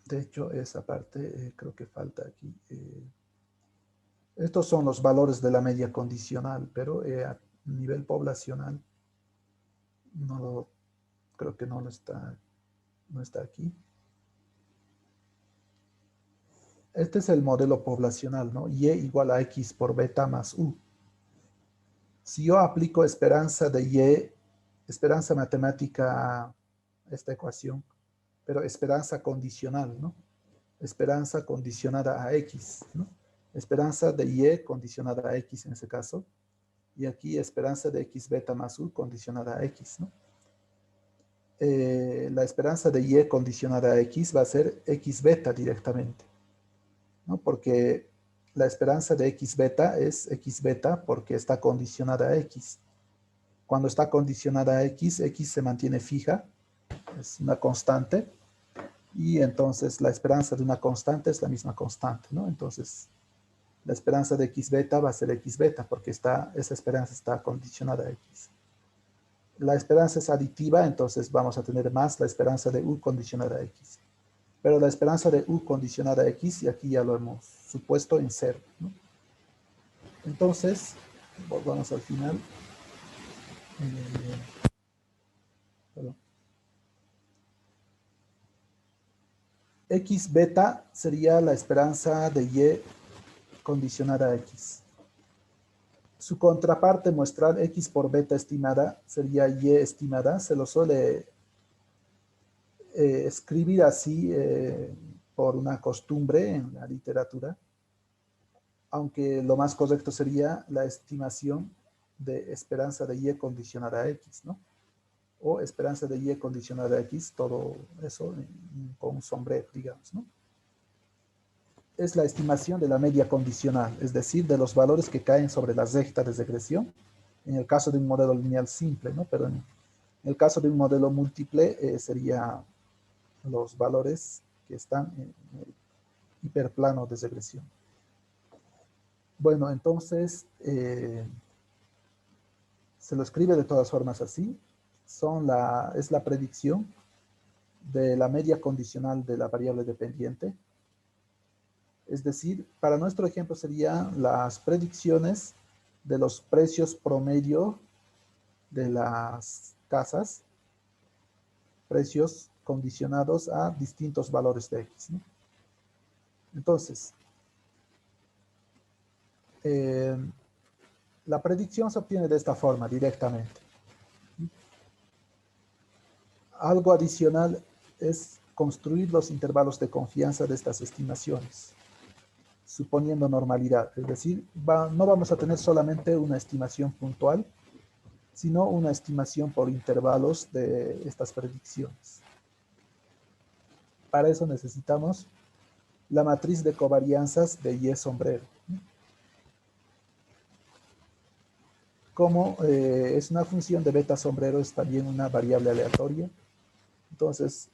De hecho, esa parte creo que falta aquí. Estos son los valores de la media condicional, pero a nivel poblacional creo que no está aquí. Este es el modelo poblacional, ¿no? Y igual a X por beta más U. Si yo aplico esperanza de Y, esperanza matemática a esta ecuación, pero esperanza condicional, ¿no? Esperanza condicionada a X, ¿no? Esperanza de Y condicionada a X en ese caso. Y aquí esperanza de X beta más U condicionada a X, ¿no? La esperanza de Y condicionada a X va a ser X beta directamente, ¿no? Porque la esperanza de X beta es X beta porque está condicionada a X. Cuando está condicionada a X, X se mantiene fija, es una constante, y entonces la esperanza de una constante es la misma constante, ¿no? Entonces, la esperanza de X beta va a ser X beta porque esa esperanza está condicionada a X. La esperanza es aditiva, entonces vamos a tener más la esperanza de U condicionada a X. Pero la esperanza de U condicionada a X, y aquí ya lo hemos supuesto en 0, ¿no? Entonces, Volvamos al final. Perdón. X beta sería la esperanza de Y condicionada a X. Su contraparte muestral X por beta estimada sería Y estimada. Se lo suele escribir así por una costumbre en la literatura, aunque lo más correcto sería la estimación de esperanza de Y condicionada a X, ¿no? O esperanza de Y condicionada a X, todo eso con un sombrero, digamos, ¿no? Es la estimación de la media condicional, es decir, de los valores que caen sobre la recta de regresión, en el caso de un modelo lineal simple, ¿no? Pero en el caso de un modelo múltiple sería los valores que están en el hiperplano de regresión. Bueno, entonces se lo escribe de todas formas así. Es la predicción de la media condicional de la variable dependiente. Es decir, para nuestro ejemplo serían las predicciones de los precios promedio de las casas, precios condicionados a distintos valores de X, ¿no? Entonces, la predicción se obtiene de esta forma, directamente. Algo adicional es construir los intervalos de confianza de estas estimaciones, suponiendo normalidad. Es decir, no vamos a tener solamente una estimación puntual, sino una estimación por intervalos de estas predicciones. Para eso necesitamos la matriz de covarianzas de Y sombrero. Como es una función de beta sombrero, es también una variable aleatoria, entonces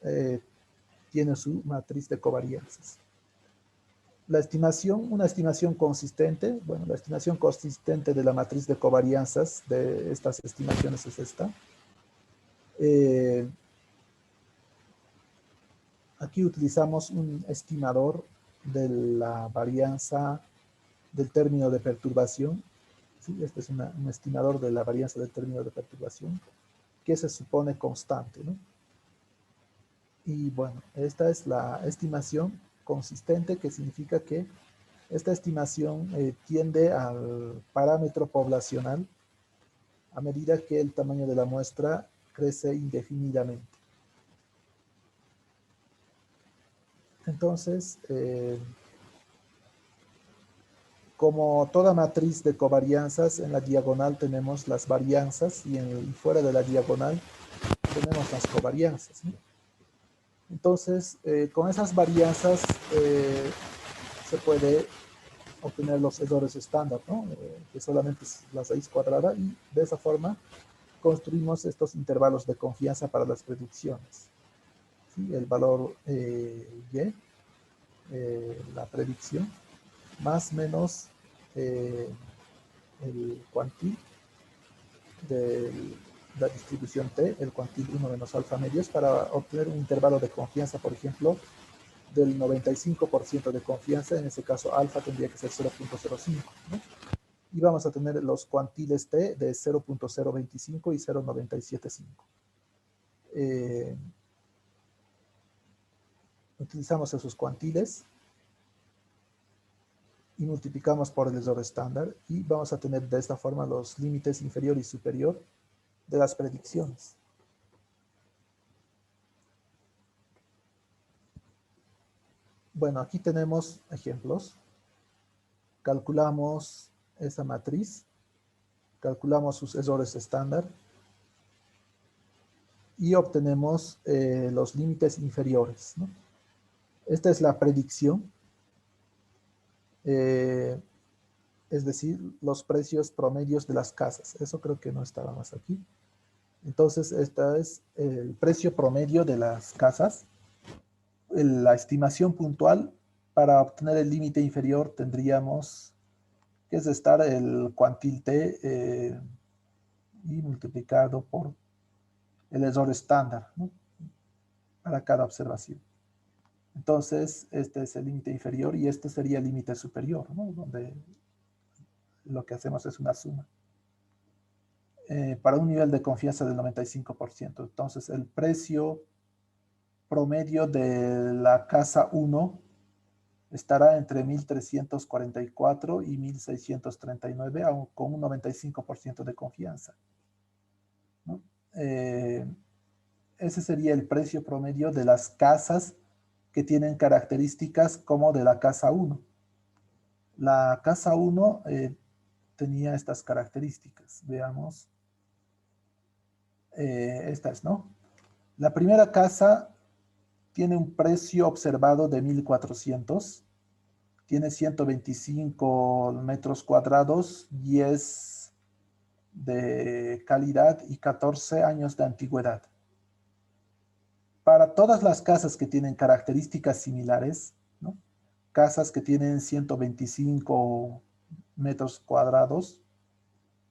tiene su matriz de covarianzas. La estimación, una estimación consistente, bueno, la estimación consistente de la matriz de covarianzas de estas estimaciones es esta. Aquí utilizamos un estimador de la varianza del término de perturbación. ¿Sí? Este es un estimador de la varianza del término de perturbación que se supone constante, ¿no? Y bueno, esta es la estimación consistente, que significa que esta estimación tiende al parámetro poblacional a medida que el tamaño de la muestra crece indefinidamente. Entonces, como toda matriz de covarianzas, en la diagonal tenemos las varianzas y fuera de la diagonal tenemos las covarianzas, ¿no? Entonces, con esas varianzas se puede obtener los errores estándar, ¿no? Que solamente es la raíz cuadrada, y de esa forma construimos estos intervalos de confianza para las predicciones. ¿Sí? El valor Y, la predicción, más menos el cuantil de la distribución T, el cuantil 1 menos alfa medios, para obtener un intervalo de confianza, por ejemplo, del 95% de confianza. En ese caso alfa tendría que ser 0.05, ¿no? Y vamos a tener los cuantiles T de 0.025 y 0.975. Utilizamos esos cuantiles y multiplicamos por el error estándar, y vamos a tener de esta forma los límites inferior y superior de las predicciones. Bueno, aquí tenemos ejemplos. Calculamos esa matriz, calculamos sus errores estándar y obtenemos los límites inferiores, ¿no? Esta es la predicción, es decir, los precios promedios de las casas. Eso creo que no estaba más aquí. Entonces, este es el precio promedio de las casas. La estimación puntual, para obtener el límite inferior tendríamos que es estar el cuantil T y multiplicado por el error estándar, ¿no? Para cada observación. Entonces, este es el límite inferior y este sería el límite superior, ¿no? Donde lo que hacemos es una suma. Para un nivel de confianza del 95%. Entonces, el precio promedio de la casa 1 estará entre 1.344 y 1.639, con un 95% de confianza, ¿no? Ese sería el precio promedio de las casas que tienen características como de la casa 1. La casa 1 tenía estas características. Veamos. Esta es, ¿no? La primera casa tiene un precio observado de 1.400. Tiene 125 metros cuadrados, 10 de calidad y 14 años de antigüedad. Para todas las casas que tienen características similares, ¿no? Casas que tienen 125 metros cuadrados,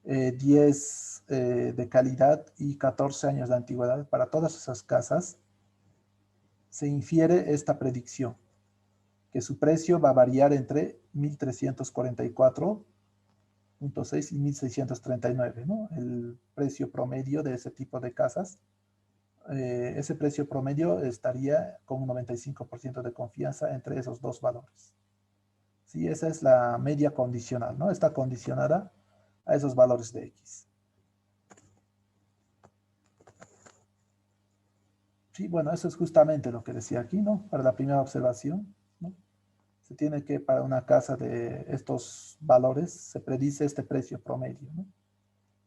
10 de calidad y 14 años de antigüedad, para todas esas casas se infiere esta predicción, que su precio va a variar entre 1.344.6 y 1.639, ¿no? El precio promedio de ese tipo de casas. Ese precio promedio estaría con un 95% de confianza entre esos dos valores. Sí, esa es la media condicional, ¿no? Está condicionada a esos valores de X. Sí, bueno, eso es justamente lo que decía aquí, ¿no? Para la primera observación, ¿no? Se tiene que, para una casa de estos valores, se predice este precio promedio, ¿no?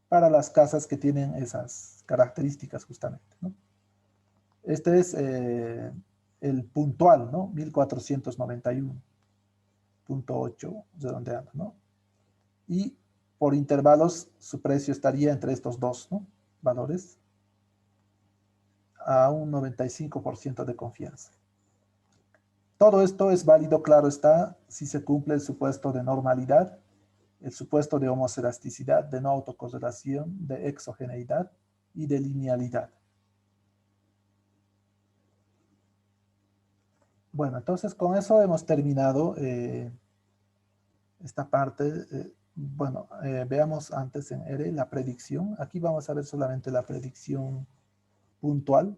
Para las casas que tienen esas características justamente, ¿no? Este es el puntual, ¿no? 1491.8, redondeando, ¿no? Y por intervalos su precio estaría entre estos dos, ¿no? Valores a un 95% de confianza. Todo esto es válido, claro está, si se cumple el supuesto de normalidad, el supuesto de homoscerasticidad, de no autocorrelación, de exogeneidad y de linealidad. Bueno, entonces con eso hemos terminado esta parte. Bueno, veamos antes en R la predicción. Aquí vamos a ver solamente la predicción puntual.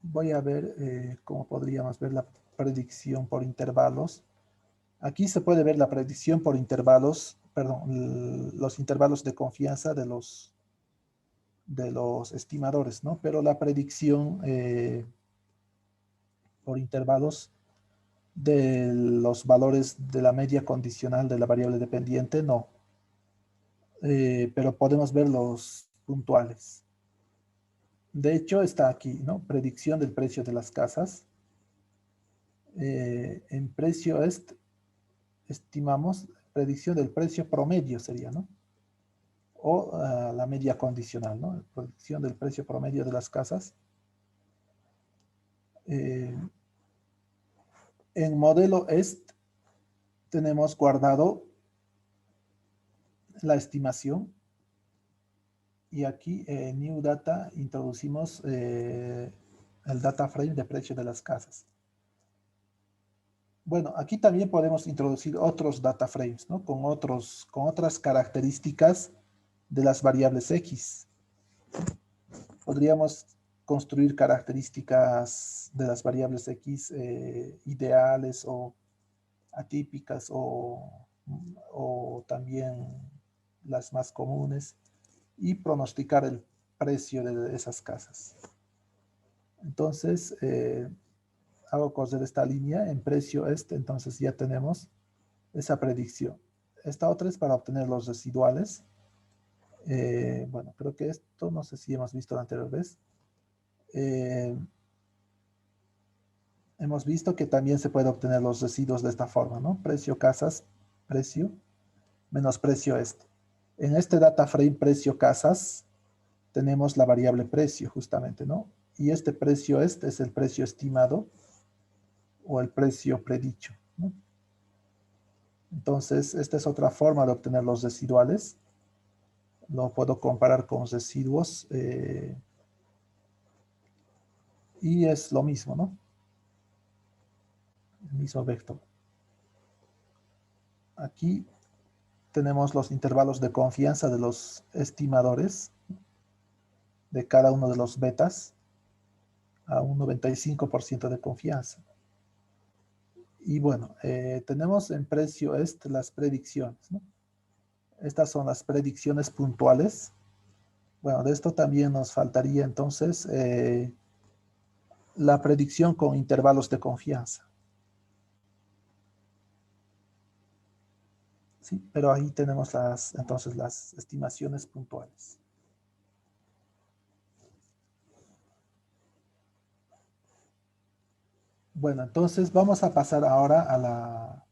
Voy a ver cómo podríamos ver la predicción por intervalos. Aquí se puede ver la predicción por intervalos, perdón, los intervalos de confianza de los estimadores, ¿no? Pero la predicción por intervalos de los valores de la media condicional de la variable dependiente, no. Pero podemos ver los puntuales. De hecho, está aquí, ¿no? Predicción del precio de las casas. En precio estimamos predicción del precio promedio sería, ¿no? O la media condicional, ¿no? Predicción del precio promedio de las casas. En modelo tenemos guardado la estimación y aquí en New Data introducimos el data frame de precio de las casas. Bueno, aquí también podemos introducir otros data frames, ¿no? Con otras características de las variables X. Podríamos construir características de las variables X ideales o atípicas o también las más comunes y pronosticar el precio de esas casas. Entonces, hago correr esta línea en precio entonces ya tenemos esa predicción. Esta otra es para obtener los residuales. Bueno, creo que esto no sé si hemos visto la anterior vez. Hemos visto que también se puede obtener los residuos de esta forma, ¿no? Precio casas, precio, menos precio En este data frame precio casas, tenemos la variable precio justamente, ¿no? Y este precio es el precio estimado o el precio predicho, ¿no? Entonces, esta es otra forma de obtener los residuales. Lo puedo comparar con residuos y es lo mismo, ¿no? el mismo vector. Aquí tenemos los intervalos de confianza de los estimadores de cada uno de los betas a un 95% de confianza. Y bueno, tenemos en precio las predicciones, ¿no? Estas son las predicciones puntuales. Bueno, de esto también nos faltaría entonces la predicción con intervalos de confianza. Sí, pero ahí tenemos entonces las estimaciones puntuales. Bueno, entonces vamos a pasar ahora a la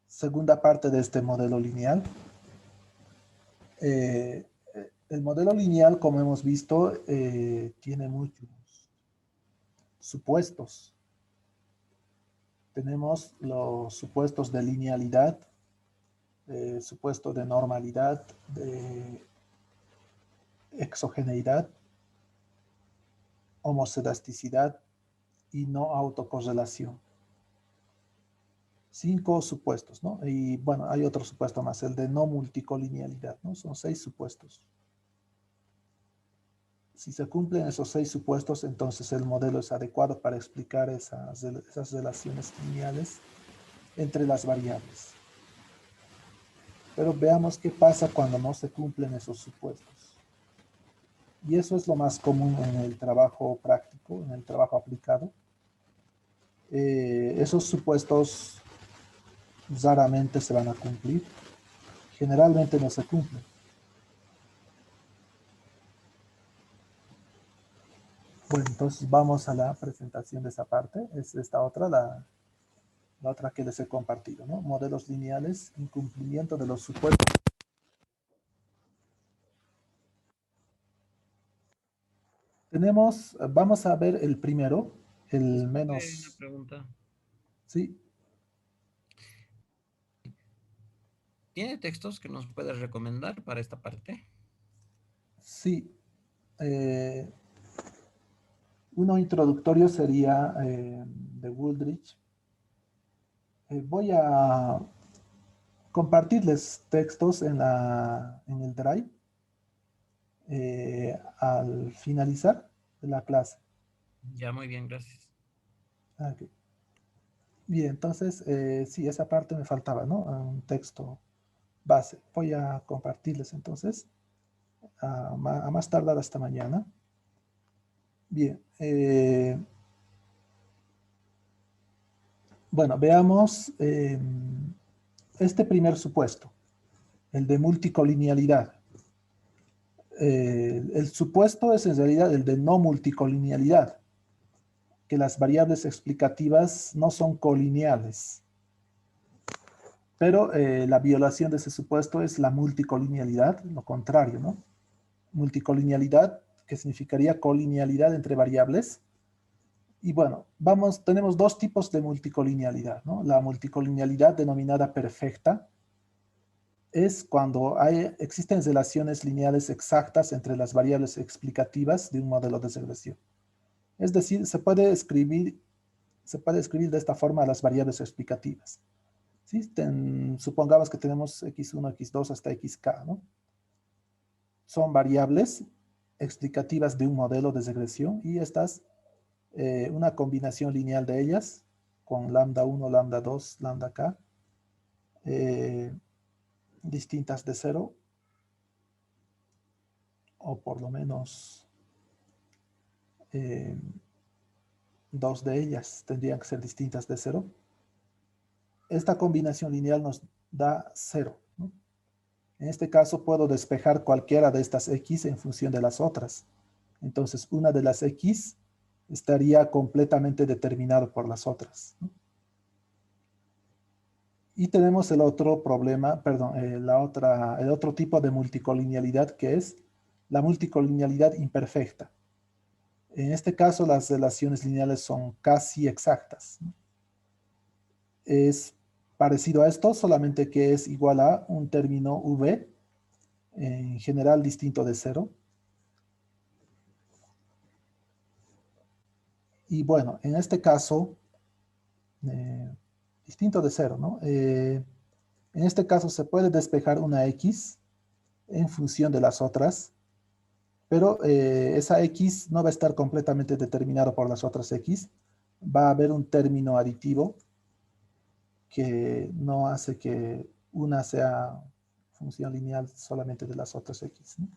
segunda parte de este modelo lineal. El modelo lineal, como hemos visto, tiene muchos supuestos. Tenemos los supuestos de linealidad, supuesto de normalidad, de exogeneidad, homocedasticidad y no autocorrelación. 5 supuestos, ¿no? Y bueno, hay otro supuesto más, el de no multicolinealidad, ¿no? Son 6 supuestos. Si se cumplen esos 6 supuestos, entonces el modelo es adecuado para explicar esas relaciones lineales entre las variables. Pero veamos qué pasa cuando no se cumplen esos supuestos. Y eso es lo más común en el trabajo práctico, en el trabajo aplicado. Esos supuestos raramente se van a cumplir. Generalmente no se cumplen. Bueno, entonces vamos a la presentación de esa parte. Es esta otra, la otra que les he compartido, ¿no? Modelos lineales, incumplimiento de los supuestos. Vamos a ver el primero, el Disculpe una menos, pregunta. sí, ¿Tiene textos que nos puedes recomendar para esta parte? sí. Uno introductorio sería de Wooldridge. Voy a compartirles textos en el Drive al finalizar la clase. Ya, muy bien, gracias. Okay. Bien, entonces, sí, esa parte me faltaba, ¿no? Un texto base. Voy a compartirles entonces a más tardar hasta mañana. Bien. Bueno, veamos este primer supuesto, el de multicolinealidad. El supuesto es en realidad el de no multicolinealidad, que las variables explicativas no son colineales. Pero la violación de ese supuesto es la multicolinealidad, lo contrario, ¿no? Multicolinealidad, que significaría colinealidad entre variables. Y bueno, tenemos dos tipos de multicolinealidad, ¿no? La multicolinealidad denominada perfecta es cuando existen relaciones lineales exactas entre las variables explicativas de un modelo de regresión. Es decir, se puede escribir de esta forma las variables explicativas. ¿Sí? Supongamos que tenemos x1, x2 hasta xk, ¿no? Son variables explicativas de un modelo de regresión y estas, una combinación lineal de ellas con lambda 1, lambda 2, lambda k, distintas de 0, o por lo menos dos de ellas tendrían que ser distintas de 0. Esta combinación lineal nos da 0, ¿no? En este caso puedo despejar cualquiera de estas x en función de las otras. Entonces una de las x estaría completamente determinado por las otras, ¿no? Y tenemos el otro problema, perdón, el otro tipo de multicolinealidad, que es la multicolinealidad imperfecta. En este caso las relaciones lineales son casi exactas, ¿no? Es parecido a esto, solamente que es igual a un término v, en general distinto de 0. Y bueno, en este caso distinto de cero, ¿no? En este caso se puede despejar una x en función de las otras, pero esa x no va a estar completamente determinada por las otras x. Va a haber un término aditivo que no hace que una sea función lineal solamente de las otras x, ¿no?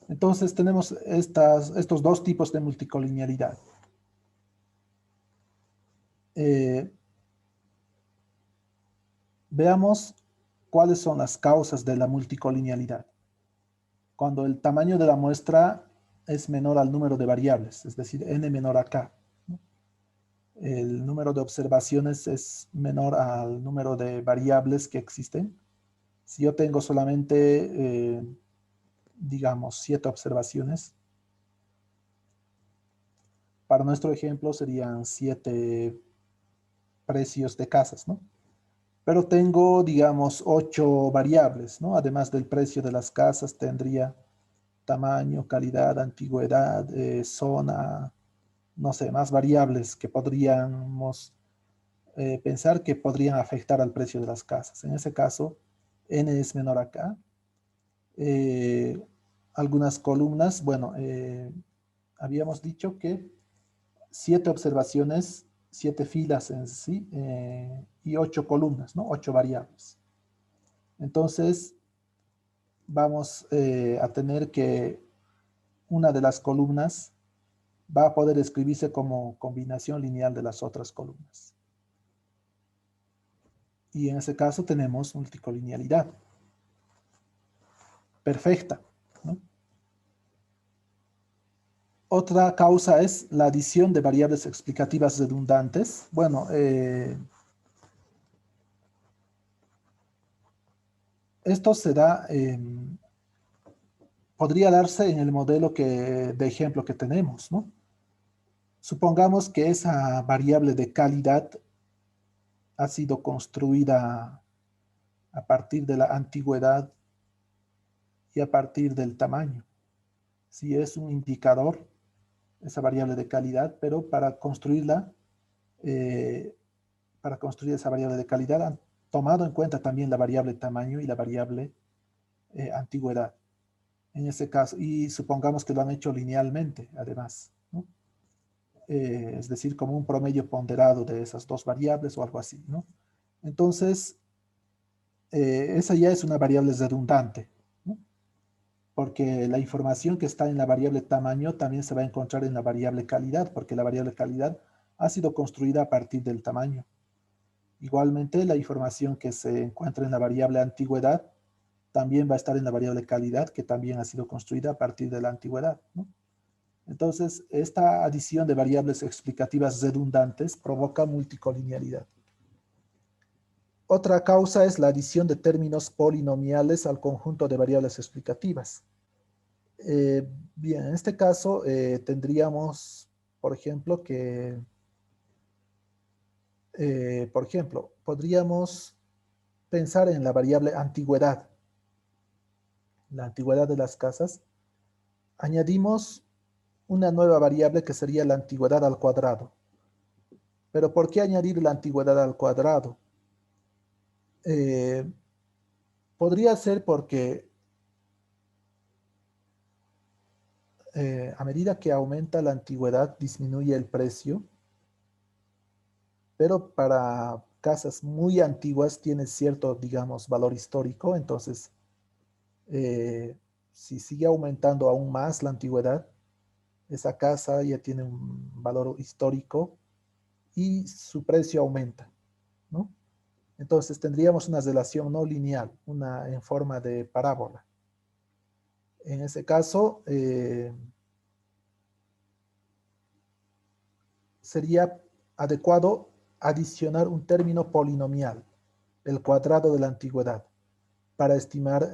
Entonces tenemos estos dos tipos de multicolinealidad. Veamos cuáles son las causas de la multicolinealidad. Cuando el tamaño de la muestra es menor al número de variables, es decir, n menor a k, ¿no? El número de observaciones es menor al número de variables que existen. Si yo tengo solamente, digamos, 7 observaciones, para nuestro ejemplo serían 7 precios de casas, ¿no? Pero tengo, digamos, 8 variables, ¿no? Además del precio de las casas, tendría tamaño, calidad, antigüedad, zona, no sé, más variables que podríamos pensar que podrían afectar al precio de las casas. En ese caso, n es menor a k. Algunas columnas, bueno, habíamos dicho que 7 observaciones, 7 filas en sí, y 8 columnas, ¿no? 8 variables. Entonces, vamos a tener que una de las columnas va a poder escribirse como combinación lineal de las otras columnas. Y en ese caso tenemos multicolinealidad perfecta, ¿no? Otra causa es la adición de variables explicativas redundantes. Bueno, esto se da, podría darse en el modelo de ejemplo que tenemos, ¿no? Supongamos que esa variable de calidad ha sido construida a partir de la antigüedad y a partir del tamaño. Si es un indicador, esa variable de calidad, pero eh, para construir esa variable de calidad han tomado en cuenta también la variable tamaño y la variable antigüedad. En ese caso, y supongamos que lo han hecho linealmente, además, ¿no? Es decir, como un promedio ponderado de esas dos variables o algo así, ¿no? Entonces, esa ya es una variable redundante, ¿no? Porque la información que está en la variable tamaño también se va a encontrar en la variable calidad, porque la variable calidad ha sido construida a partir del tamaño. Igualmente, la información que se encuentra en la variable antigüedad también va a estar en la variable calidad, que también ha sido construida a partir de la antigüedad, ¿no? Entonces, esta adición de variables explicativas redundantes provoca multicolinealidad. Otra causa es la adición de términos polinomiales al conjunto de variables explicativas. Bien, en este caso tendríamos, por ejemplo, podríamos pensar en la variable antigüedad, la antigüedad de las casas. Añadimos una nueva variable que sería la antigüedad al cuadrado. Pero ¿por qué añadir la antigüedad al cuadrado? Eh, Podría ser porque a medida que aumenta la antigüedad disminuye el precio, pero para casas muy antiguas tiene cierto, digamos, valor histórico. Entonces, si sigue aumentando aún más la antigüedad, esa casa ya tiene un valor histórico y su precio aumenta, ¿no? Entonces tendríamos una relación no lineal, una en forma de parábola. En ese caso, sería adecuado adicionar un término polinomial, el cuadrado de la antigüedad, para estimar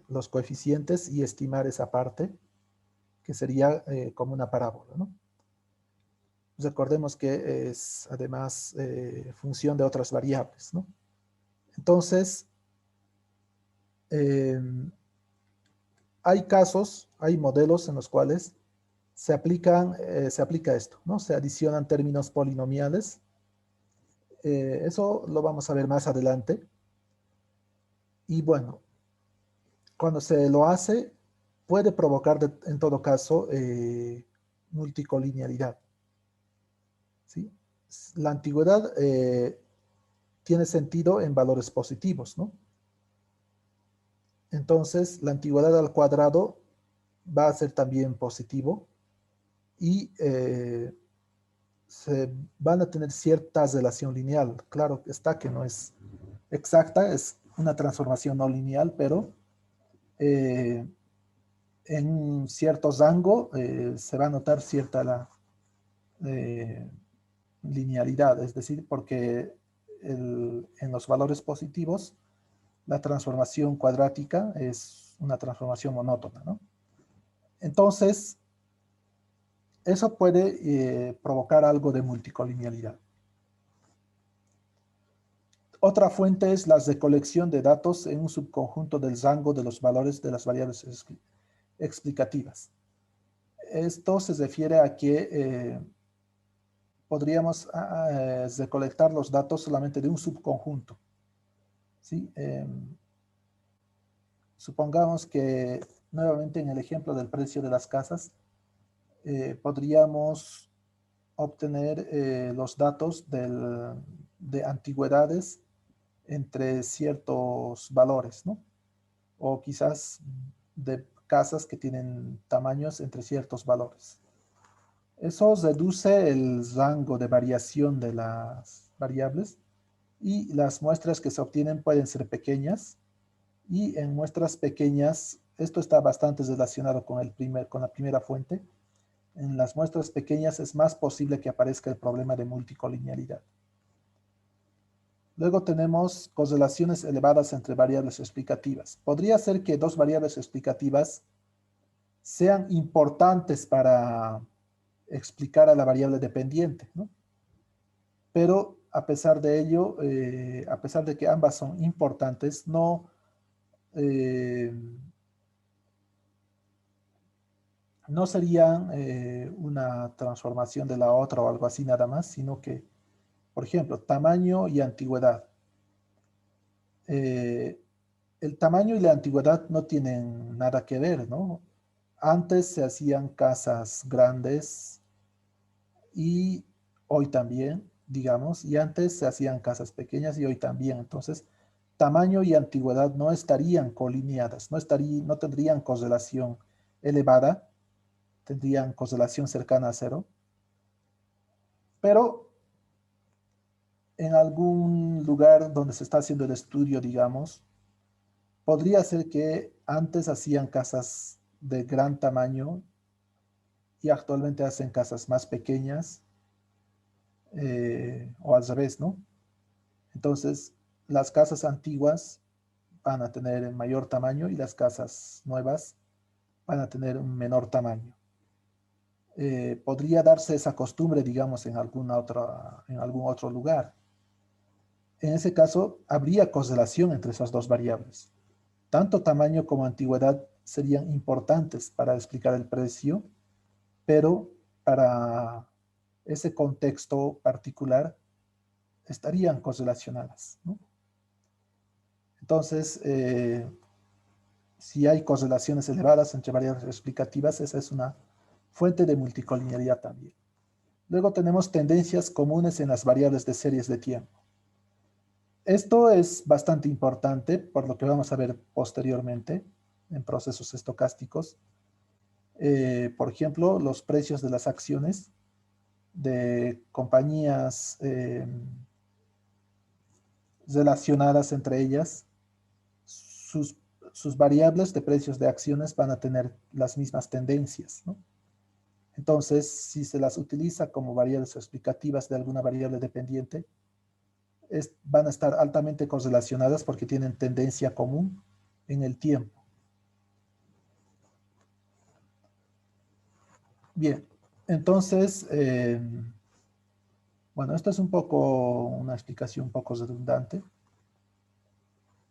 los coeficientes y estimar esa parte, que sería como una parábola, ¿no? Recordemos que es además función de otras variables, ¿no? Entonces, eh, hay casos, hay modelos en los cuales se aplica esto, ¿no? Se adicionan términos polinomiales Eso lo vamos a ver más adelante. Y bueno, cuando se lo hace, puede provocar en todo caso multicolinealidad. ¿Sí? La antigüedad tiene sentido en valores positivos, ¿no? Entonces, la antigüedad al cuadrado va a ser también positivo y se van a tener cierta relación lineal. Claro está que no es exacta, es una transformación no lineal, pero eh, en un cierto rango se va a notar cierta eh, linealidad, es decir, porque en los valores positivos la transformación cuadrática es una transformación monótona, ¿no? Entonces, eso puede provocar algo de multicolinealidad. Otra fuente es la recolección de datos en un subconjunto del rango de los valores de las variables explicativas. Esto se refiere a que podríamos recolectar los datos solamente de un subconjunto. ¿Sí? Supongamos que, nuevamente en el ejemplo del precio de las casas, podríamos obtener los datos de antigüedades entre ciertos valores, ¿no? O quizás de casas que tienen tamaños entre ciertos valores. Eso reduce el rango de variación de las variables y las muestras que se obtienen pueden ser pequeñas y en muestras pequeñas, esto está bastante relacionado con la primera fuente, en las muestras pequeñas es más posible que aparezca el problema de multicolinealidad. Luego tenemos correlaciones elevadas entre variables explicativas. Podría ser que dos variables explicativas sean importantes para explicar a la variable dependiente, ¿no? Pero a pesar de ello, a pesar de que ambas son importantes, no serían una transformación de la otra o algo así nada más, sino que, por ejemplo, tamaño y antigüedad. Eh, el tamaño y la antigüedad no tienen nada que ver, ¿no? Antes se hacían casas grandes y hoy también, digamos, y antes se hacían casas pequeñas y hoy también. Entonces, tamaño y antigüedad no estarían colineadas, no tendrían correlación elevada, tendrían correlación cercana a cero, pero en algún lugar donde se está haciendo el estudio, digamos, podría ser que antes hacían casas de gran tamaño y actualmente hacen casas más pequeñas o al revés, ¿no? Entonces, las casas antiguas van a tener mayor tamaño y las casas nuevas van a tener un menor tamaño. Podría darse esa costumbre, digamos, en algún otro lugar. En ese caso, habría correlación entre esas dos variables. Tanto tamaño como antigüedad serían importantes para explicar el precio, pero para ese contexto particular estarían correlacionadas, ¿no? Entonces, si hay correlaciones elevadas entre variables explicativas, esa es una fuente de multicolinealidad también. Luego tenemos tendencias comunes en las variables de series de tiempo. Esto es bastante importante, por lo que vamos a ver posteriormente en procesos estocásticos. Por ejemplo, los precios de las acciones de compañías relacionadas entre ellas, sus variables de precios de acciones van a tener las mismas tendencias, ¿no? Entonces, si se las utiliza como variables explicativas de alguna variable dependiente, van a estar altamente correlacionadas porque tienen tendencia común en el tiempo. Bien, entonces, bueno, esto es una explicación un poco redundante,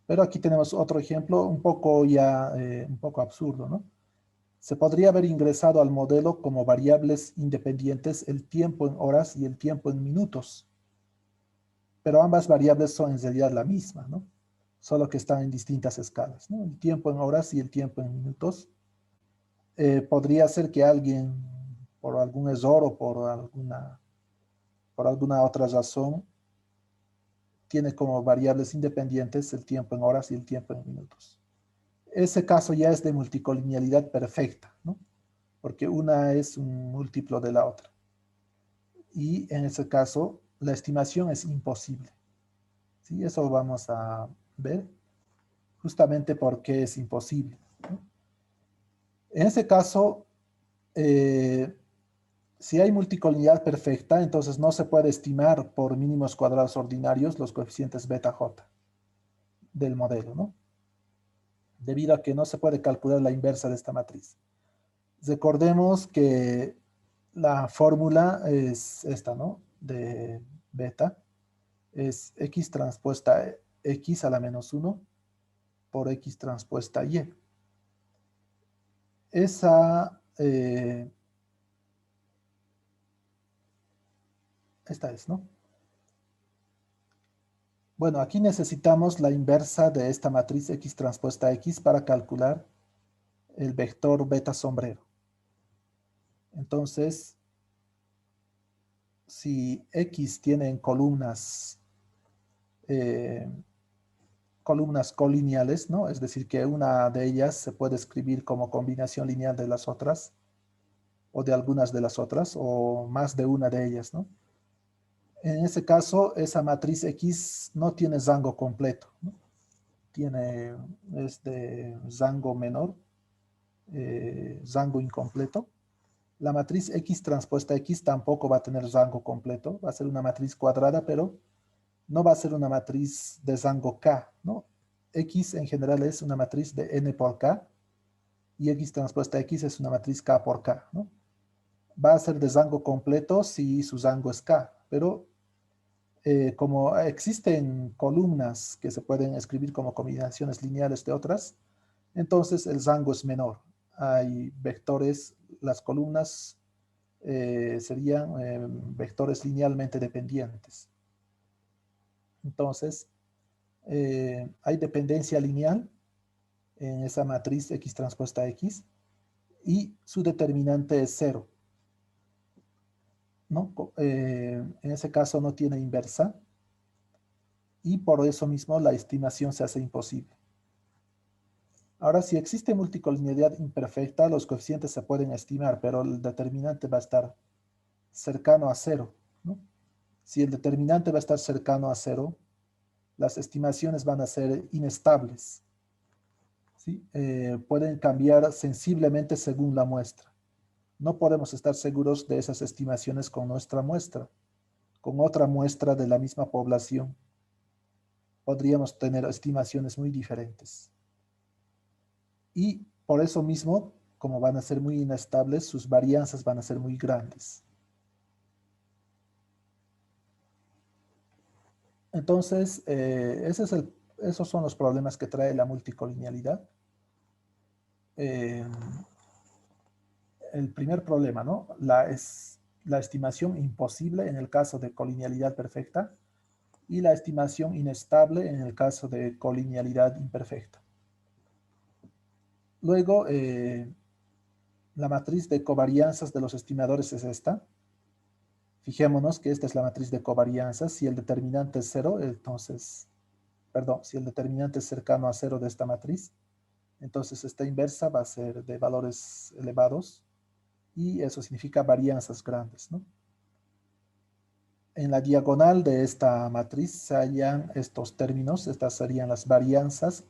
pero aquí tenemos otro ejemplo un poco un poco absurdo, ¿no? Se podría haber ingresado al modelo como variables independientes el tiempo en horas y el tiempo en minutos, pero ambas variables son en realidad la misma, ¿no? Solo que están en distintas escalas, ¿no? El tiempo en horas y el tiempo en minutos. Podría ser que alguien, por algún error o por alguna otra razón, tiene como variables independientes el tiempo en horas y el tiempo en minutos. Ese caso ya es de multicolinealidad perfecta, ¿no? Porque una es un múltiplo de la otra. Y en ese caso, la estimación es imposible. ¿Sí? Eso vamos a ver justamente por qué es imposible, ¿no? En ese caso, eh, si hay multicolinealidad perfecta, entonces no se puede estimar por mínimos cuadrados ordinarios los coeficientes beta j del modelo, ¿no? Debido a que no se puede calcular la inversa de esta matriz. Recordemos que la fórmula es esta, ¿no? De beta es x transpuesta x a la menos 1 por x transpuesta y. Esa, esta es, ¿no? Bueno, aquí necesitamos la inversa de esta matriz x transpuesta x para calcular el vector beta sombrero. Entonces, si x tiene columnas, columnas colineales, ¿no? Es decir, que una de ellas se puede escribir como combinación lineal de las otras, o de algunas de las otras, o más de una de ellas, ¿no? En ese caso, esa matriz X no tiene rango completo, ¿no? Tiene, es de rango menor, rango incompleto. La matriz X transpuesta X tampoco va a tener rango completo, va a ser una matriz cuadrada, pero no va a ser una matriz de rango K, ¿no? X en general es una matriz de N por K, y X transpuesta X es una matriz K por K, ¿no? Va a ser de rango completo si su rango es K, pero como existen columnas que se pueden escribir como combinaciones lineales de otras, entonces el rango es menor. Hay vectores, las columnas serían vectores linealmente dependientes. Entonces, hay dependencia lineal en esa matriz X transpuesta X y su determinante es cero, ¿no? En ese caso no tiene inversa y por eso mismo la estimación se hace imposible. Ahora, si existe multicolinealidad imperfecta, los coeficientes se pueden estimar, pero el determinante va a estar cercano a cero, ¿no? Si el determinante va a estar cercano a cero, las estimaciones van a ser inestables, ¿sí? Pueden cambiar sensiblemente según la muestra. No podemos estar seguros de esas estimaciones con nuestra muestra. Con otra muestra de la misma población, podríamos tener estimaciones muy diferentes. Y por eso mismo, como van a ser muy inestables, sus varianzas van a ser muy grandes. Entonces, esos son los problemas que trae la multicolinealidad. El primer problema, ¿no? La estimación imposible en el caso de colinealidad perfecta y la estimación inestable en el caso de colinealidad imperfecta. Luego, la matriz de covarianzas de los estimadores es esta. Fijémonos que esta es la matriz de covarianzas. Si el determinante es cero, entonces, perdón, si el determinante es cercano a cero de esta matriz, entonces esta inversa va a ser de valores elevados y eso significa varianzas grandes, ¿no? En la diagonal de esta matriz se hallan estos términos, estas serían las varianzas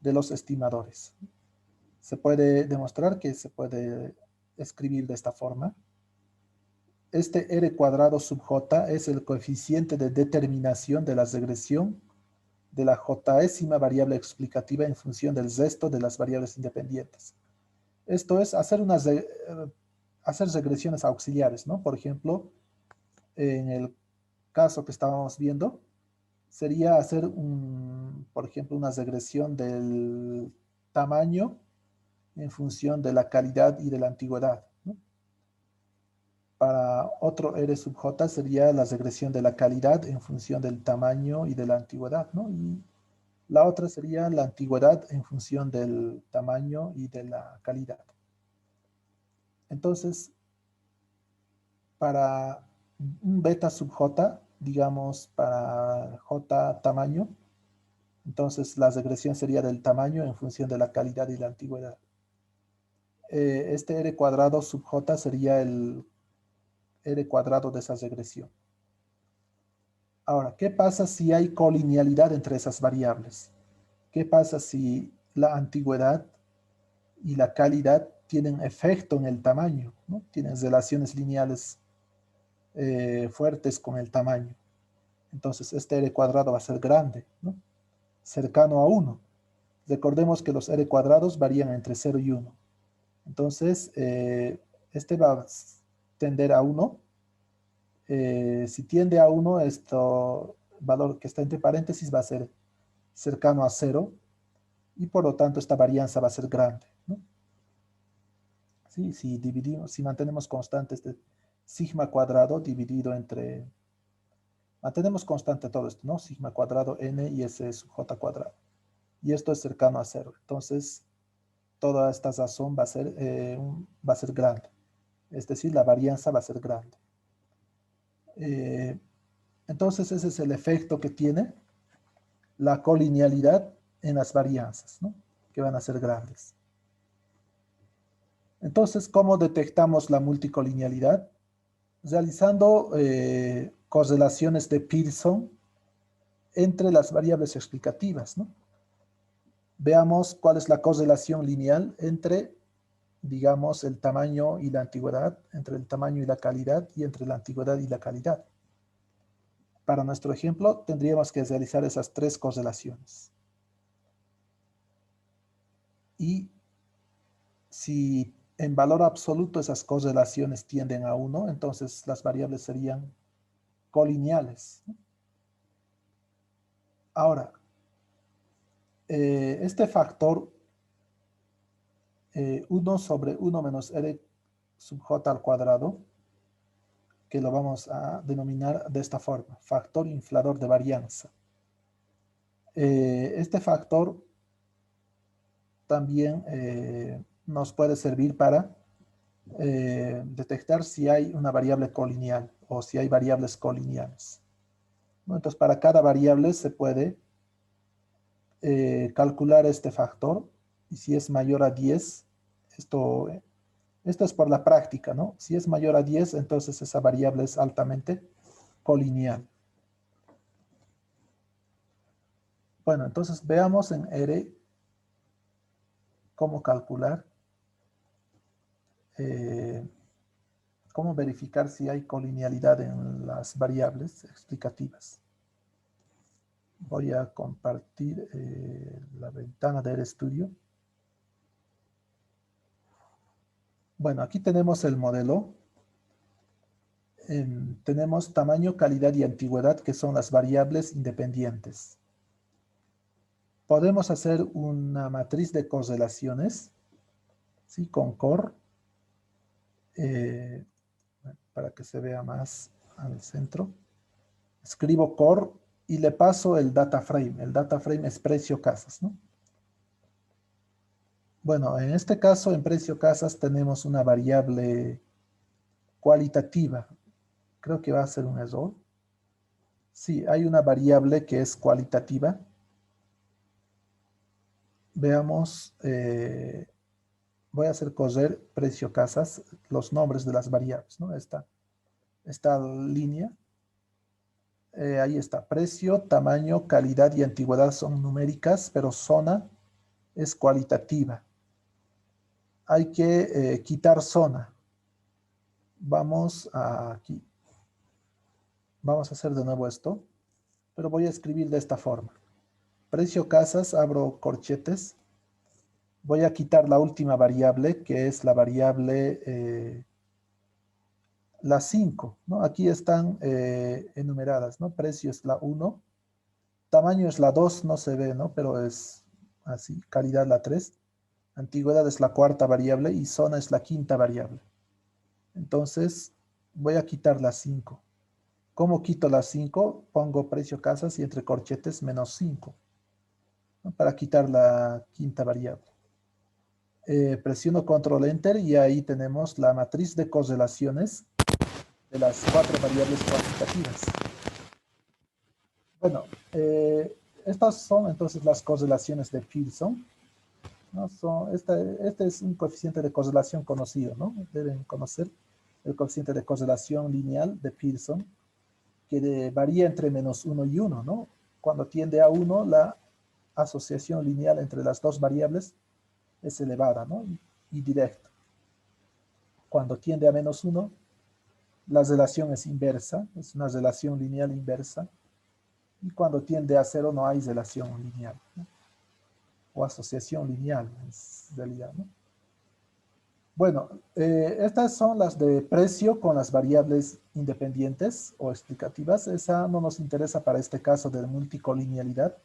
de los estimadores. Se puede demostrar que se puede escribir de esta forma. Este R cuadrado sub J es el coeficiente de determinación de la regresión de la jésima variable explicativa en función del resto de las variables independientes. Esto es hacer regresiones auxiliares, ¿no? Por ejemplo, en el caso que estábamos viendo, sería hacer, por ejemplo, una regresión del tamaño en función de la calidad y de la antigüedad, ¿no? Para otro R sub J sería la regresión de la calidad en función del tamaño y de la antigüedad, ¿no? Y la otra sería la antigüedad en función del tamaño y de la calidad. Entonces, para un beta sub J, digamos para J tamaño, entonces la regresión sería del tamaño en función de la calidad y la antigüedad. Este R cuadrado sub J sería el R cuadrado de esa regresión. Ahora, ¿qué pasa si hay colinealidad entre esas variables? ¿Qué pasa si la antigüedad y la calidad tienen efecto en el tamaño, ¿no? Tienen relaciones lineales fuertes con el tamaño. Entonces, este R cuadrado va a ser grande, ¿no? Cercano a 1. Recordemos que los R cuadrados varían entre 0 y 1. Entonces, este va a tender a 1. Si tiende a 1, esto valor que está entre paréntesis va a ser cercano a 0 y por lo tanto esta varianza va a ser grande, ¿no? ¿Sí? Si dividimos, si mantenemos constante este sigma cuadrado dividido entre, mantenemos constante todo esto, ¿no? Sigma cuadrado n y s sub j cuadrado. Y esto es cercano a 0. Entonces, toda esta razón va a ser grande. Es decir, la varianza va a ser grande. Entonces, ese es el efecto que tiene la colinealidad en las varianzas, ¿no? Que van a ser grandes. Entonces, ¿cómo detectamos la multicolinealidad? Realizando correlaciones de Pearson entre las variables explicativas, ¿no? Veamos cuál es la correlación lineal entre, digamos, el tamaño y la antigüedad, entre el tamaño y la calidad y entre la antigüedad y la calidad. Para nuestro ejemplo, tendríamos que realizar esas tres correlaciones. Y si en valor absoluto esas correlaciones tienden a 1, entonces las variables serían colineales. Ahora, este factor 1 sobre 1 menos r sub j al cuadrado, que lo vamos a denominar de esta forma, factor inflador de varianza. Este factor también nos puede servir para detectar si hay una variable colineal o si hay variables colineales, ¿no? Entonces, para cada variable se puede calcular este factor y si es mayor a 10, esto es por la práctica, ¿no? Si es mayor a 10, entonces esa variable es altamente colineal. Bueno, entonces veamos en R cómo calcular, cómo verificar si hay colinealidad en las variables explicativas. Voy a compartir la ventana de RStudio. Bueno, aquí tenemos el modelo. Tenemos tamaño, calidad y antigüedad, que son las variables independientes. Podemos hacer una matriz de correlaciones, ¿sí? Con core, para que se vea más al centro. Escribo core y le paso el data frame. El data frame es precio casas, ¿no? Bueno, en este caso, en precio casas, tenemos una variable cualitativa. Creo que va a ser un error. Sí, hay una variable que es cualitativa. Veamos, voy a hacer correr precio casas, los nombres de las variables, ¿no? Esta línea. Ahí está, precio, tamaño, calidad y antigüedad son numéricas, pero zona es cualitativa. Hay que quitar zona. Vamos aquí. Vamos a hacer de nuevo esto, pero voy a escribir de esta forma. Precio casas, abro corchetes. Voy a quitar la última variable, que es la variable la 5, ¿no? Aquí están enumeradas, ¿no? Precio es la 1, tamaño es la 2, no se ve, ¿no? Pero es así, calidad la 3, antigüedad es la cuarta variable y zona es la quinta variable. Entonces, Voy a quitar las 5. ¿Cómo quito las 5? Pongo precio casas y entre corchetes menos 5, ¿no? Para quitar la quinta variable. Presiono control enter y ahí tenemos la matriz de correlaciones de las 4 variables cuantitativas. Bueno, estas son entonces las correlaciones de Pearson, ¿no? Este es un coeficiente de correlación conocido, ¿no? Deben conocer el coeficiente de correlación lineal de Pearson, que varía entre -1 y 1, ¿no? Cuando tiende a 1, la asociación lineal entre las dos variables es elevada, ¿no? Y directa. Cuando tiende a -1, la relación es inversa, es una relación lineal inversa. Y cuando tiende a 0 no hay relación lineal, ¿no? O asociación lineal, en realidad, ¿no? Bueno, estas son las de precio con las variables independientes o explicativas. Esa no nos interesa para este caso de multicolinealidad.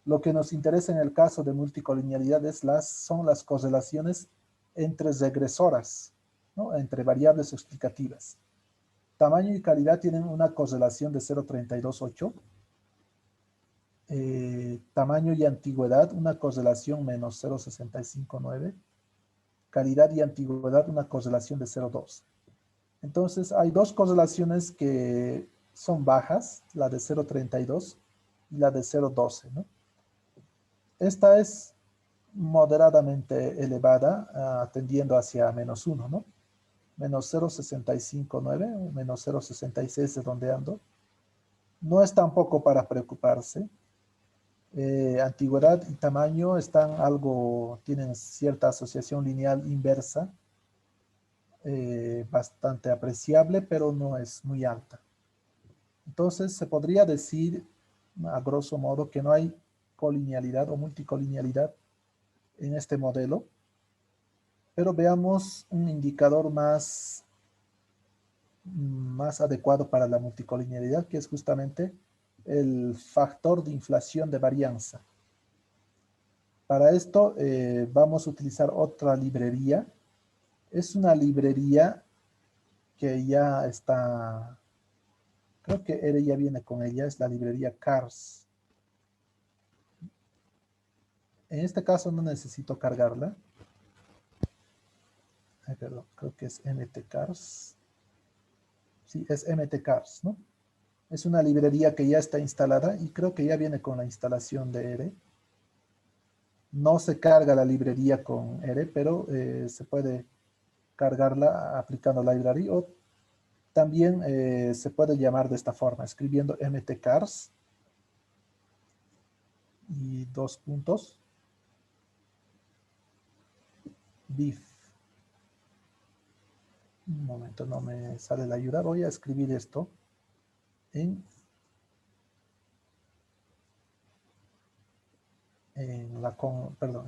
Lo que nos interesa en el caso de multicolinealidad son las correlaciones entre regresoras, ¿no? Entre variables explicativas. Tamaño y calidad tienen una correlación de 0,328. Tamaño y antigüedad, una correlación menos 0,659. Calidad y antigüedad, una correlación de 0,2. Entonces, hay dos correlaciones que son bajas, la de 0,32 y la de 0,12, ¿no? Esta es moderadamente elevada, tendiendo hacia -1, ¿no? Menos 0,659 o menos 0,66 redondeando. No es tampoco para preocuparse. Antigüedad y tamaño tienen cierta asociación lineal inversa, bastante apreciable, pero no es muy alta. Entonces se podría decir, a grosso modo, que no hay colinealidad o multicolinealidad en este modelo, pero veamos un indicador más adecuado para la multicolinealidad, que es justamente el factor de inflación de varianza. Para esto vamos a utilizar otra librería. Es una librería que ya está, creo que ERE ya viene con ella, es la librería CARS. En este caso no necesito cargarla. Ay, perdón, creo que es MTCARS. Sí, es MTCARS, ¿no? Es una librería que ya está instalada y creo que ya viene con la instalación de ERE. No se carga la librería con ERE, pero se puede cargarla aplicando library o también se puede llamar de esta forma, escribiendo mtcars y dos puntos, diff. Un momento, no me sale la ayuda. Voy a escribir esto en perdón,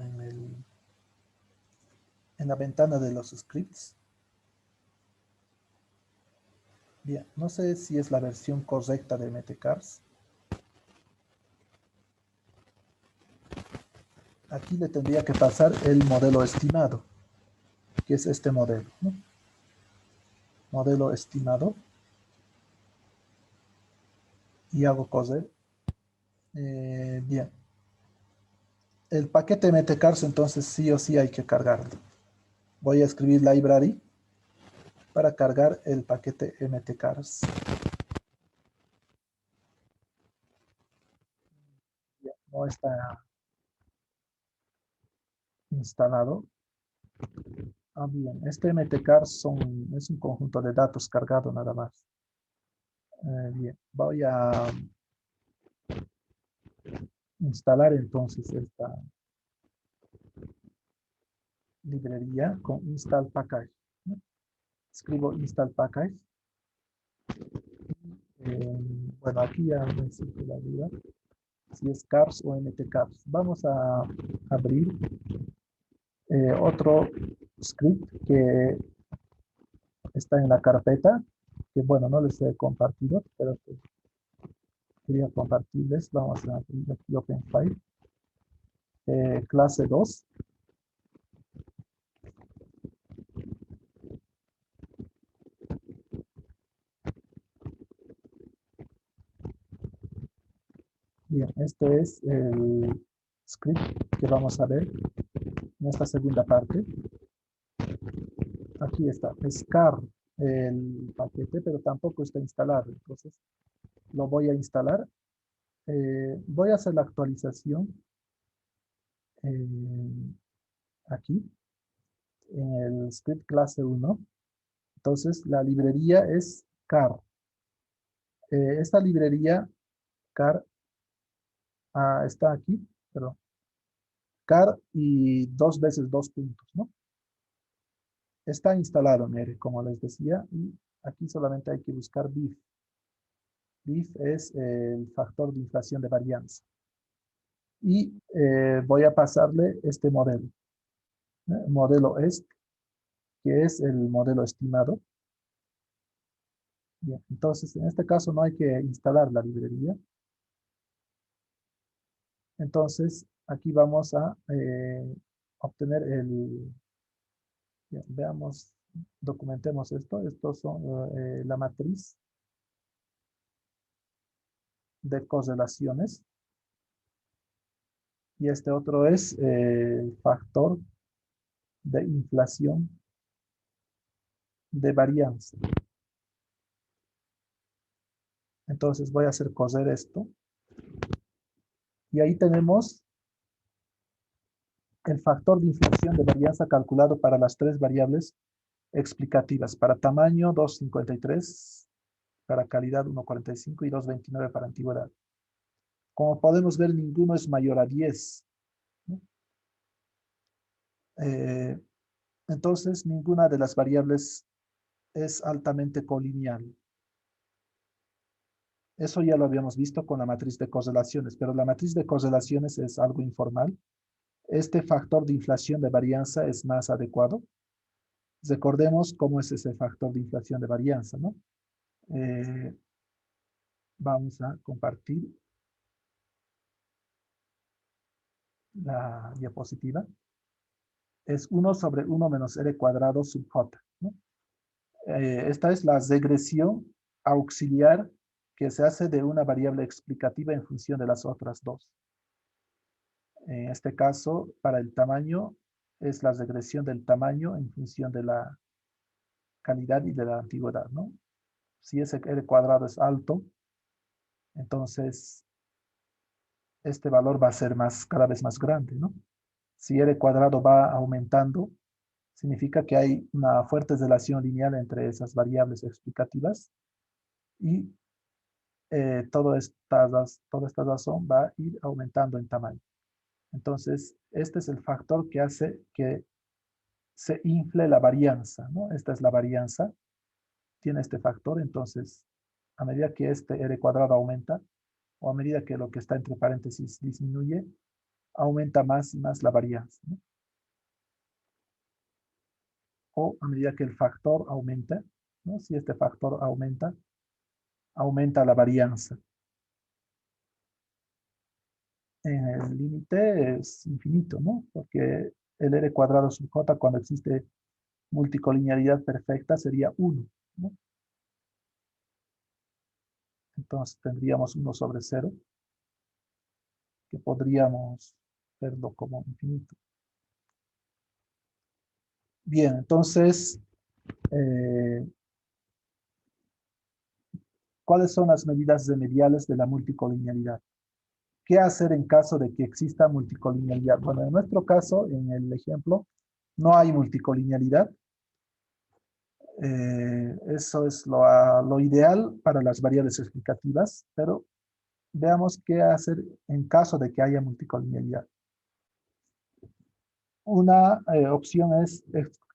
en la ventana de los scripts. Bien, no sé si es la versión correcta de mtcars. Aquí le tendría que pasar el modelo estimado, que es este modelo, ¿no? Modelo estimado. Y hago coser. Bien. El paquete mtcars entonces sí o sí hay que cargarlo. Voy a escribir library para cargar el paquete mtcars. No está instalado. Ah, bien, este mtcars es un conjunto de datos cargado nada más. Bien, voy a instalar entonces esta librería con install package, ¿no? Escribo install package. Bueno, aquí ya me surge la duda si es cars o mtcars. Vamos a abrir otro script que está en la carpeta, que bueno, no les he compartido, pero que quería compartirles. Vamos a abrir aquí Open File, clase 2. Bien, este es el script que vamos a ver en esta segunda parte. Aquí está, es car el paquete, pero tampoco está instalado. Entonces, lo voy a instalar. Voy a hacer la actualización aquí en el script clase 1. Entonces, la librería es car. Esta librería car está aquí, perdón, car y dos veces dos puntos, ¿no? Está instalado, mire, como les decía, y aquí solamente hay que buscar BIF. BIF es el factor de inflación de varianza. Y voy a pasarle este modelo. Modelo EST, que es el modelo estimado. Bien, entonces en este caso no hay que instalar la librería. Entonces aquí vamos a obtener el... Bien, veamos, documentemos esto. Estos son la matriz de correlaciones. Y este otro es el factor de inflación de varianza. Entonces voy a hacer coser esto. Y ahí tenemos el factor de inflación de varianza calculado para las tres variables explicativas. Para tamaño 2,53, para calidad 1,45 y 2,29 para antigüedad. Como podemos ver, ninguno es mayor a 10. ¿No? Entonces, ninguna de las variables es altamente colineal. Eso ya lo habíamos visto con la matriz de correlaciones, pero la matriz de correlaciones es algo informal. Este factor de inflación de varianza es más adecuado. Recordemos cómo es ese factor de inflación de varianza, ¿no? Vamos a compartir la diapositiva. Es 1 sobre 1 menos R cuadrado sub J, ¿no? Esta es la regresión auxiliar que se hace de una variable explicativa en función de las otras dos. En este caso, para el tamaño, es la regresión del tamaño en función de la calidad y de la antigüedad, ¿no? Si ese R cuadrado es alto, entonces este valor va a ser cada vez más grande, ¿no? Si R cuadrado va aumentando, significa que hay una fuerte relación lineal entre esas variables explicativas y toda esta razón va a ir aumentando en tamaño. Entonces, este es el factor que hace que se infle la varianza, ¿no? Esta es la varianza, tiene este factor, entonces, a medida que este R cuadrado aumenta, o a medida que lo que está entre paréntesis disminuye, aumenta más y más la varianza, ¿no? O a medida que el factor aumenta, ¿no? Si este factor aumenta, aumenta la varianza. El límite es infinito, ¿no? Porque el R cuadrado sub J cuando existe multicolinealidad perfecta sería 1, ¿no? Entonces tendríamos 1 sobre 0, que podríamos verlo como infinito. Bien, entonces, ¿cuáles son las medidas remediales de la multicolinealidad? ¿Qué hacer en caso de que exista multicolinealidad? Bueno, en nuestro caso, en el ejemplo, no hay multicolinealidad. Eso es lo ideal para las variables explicativas, pero veamos qué hacer en caso de que haya multicolinealidad. Una opción es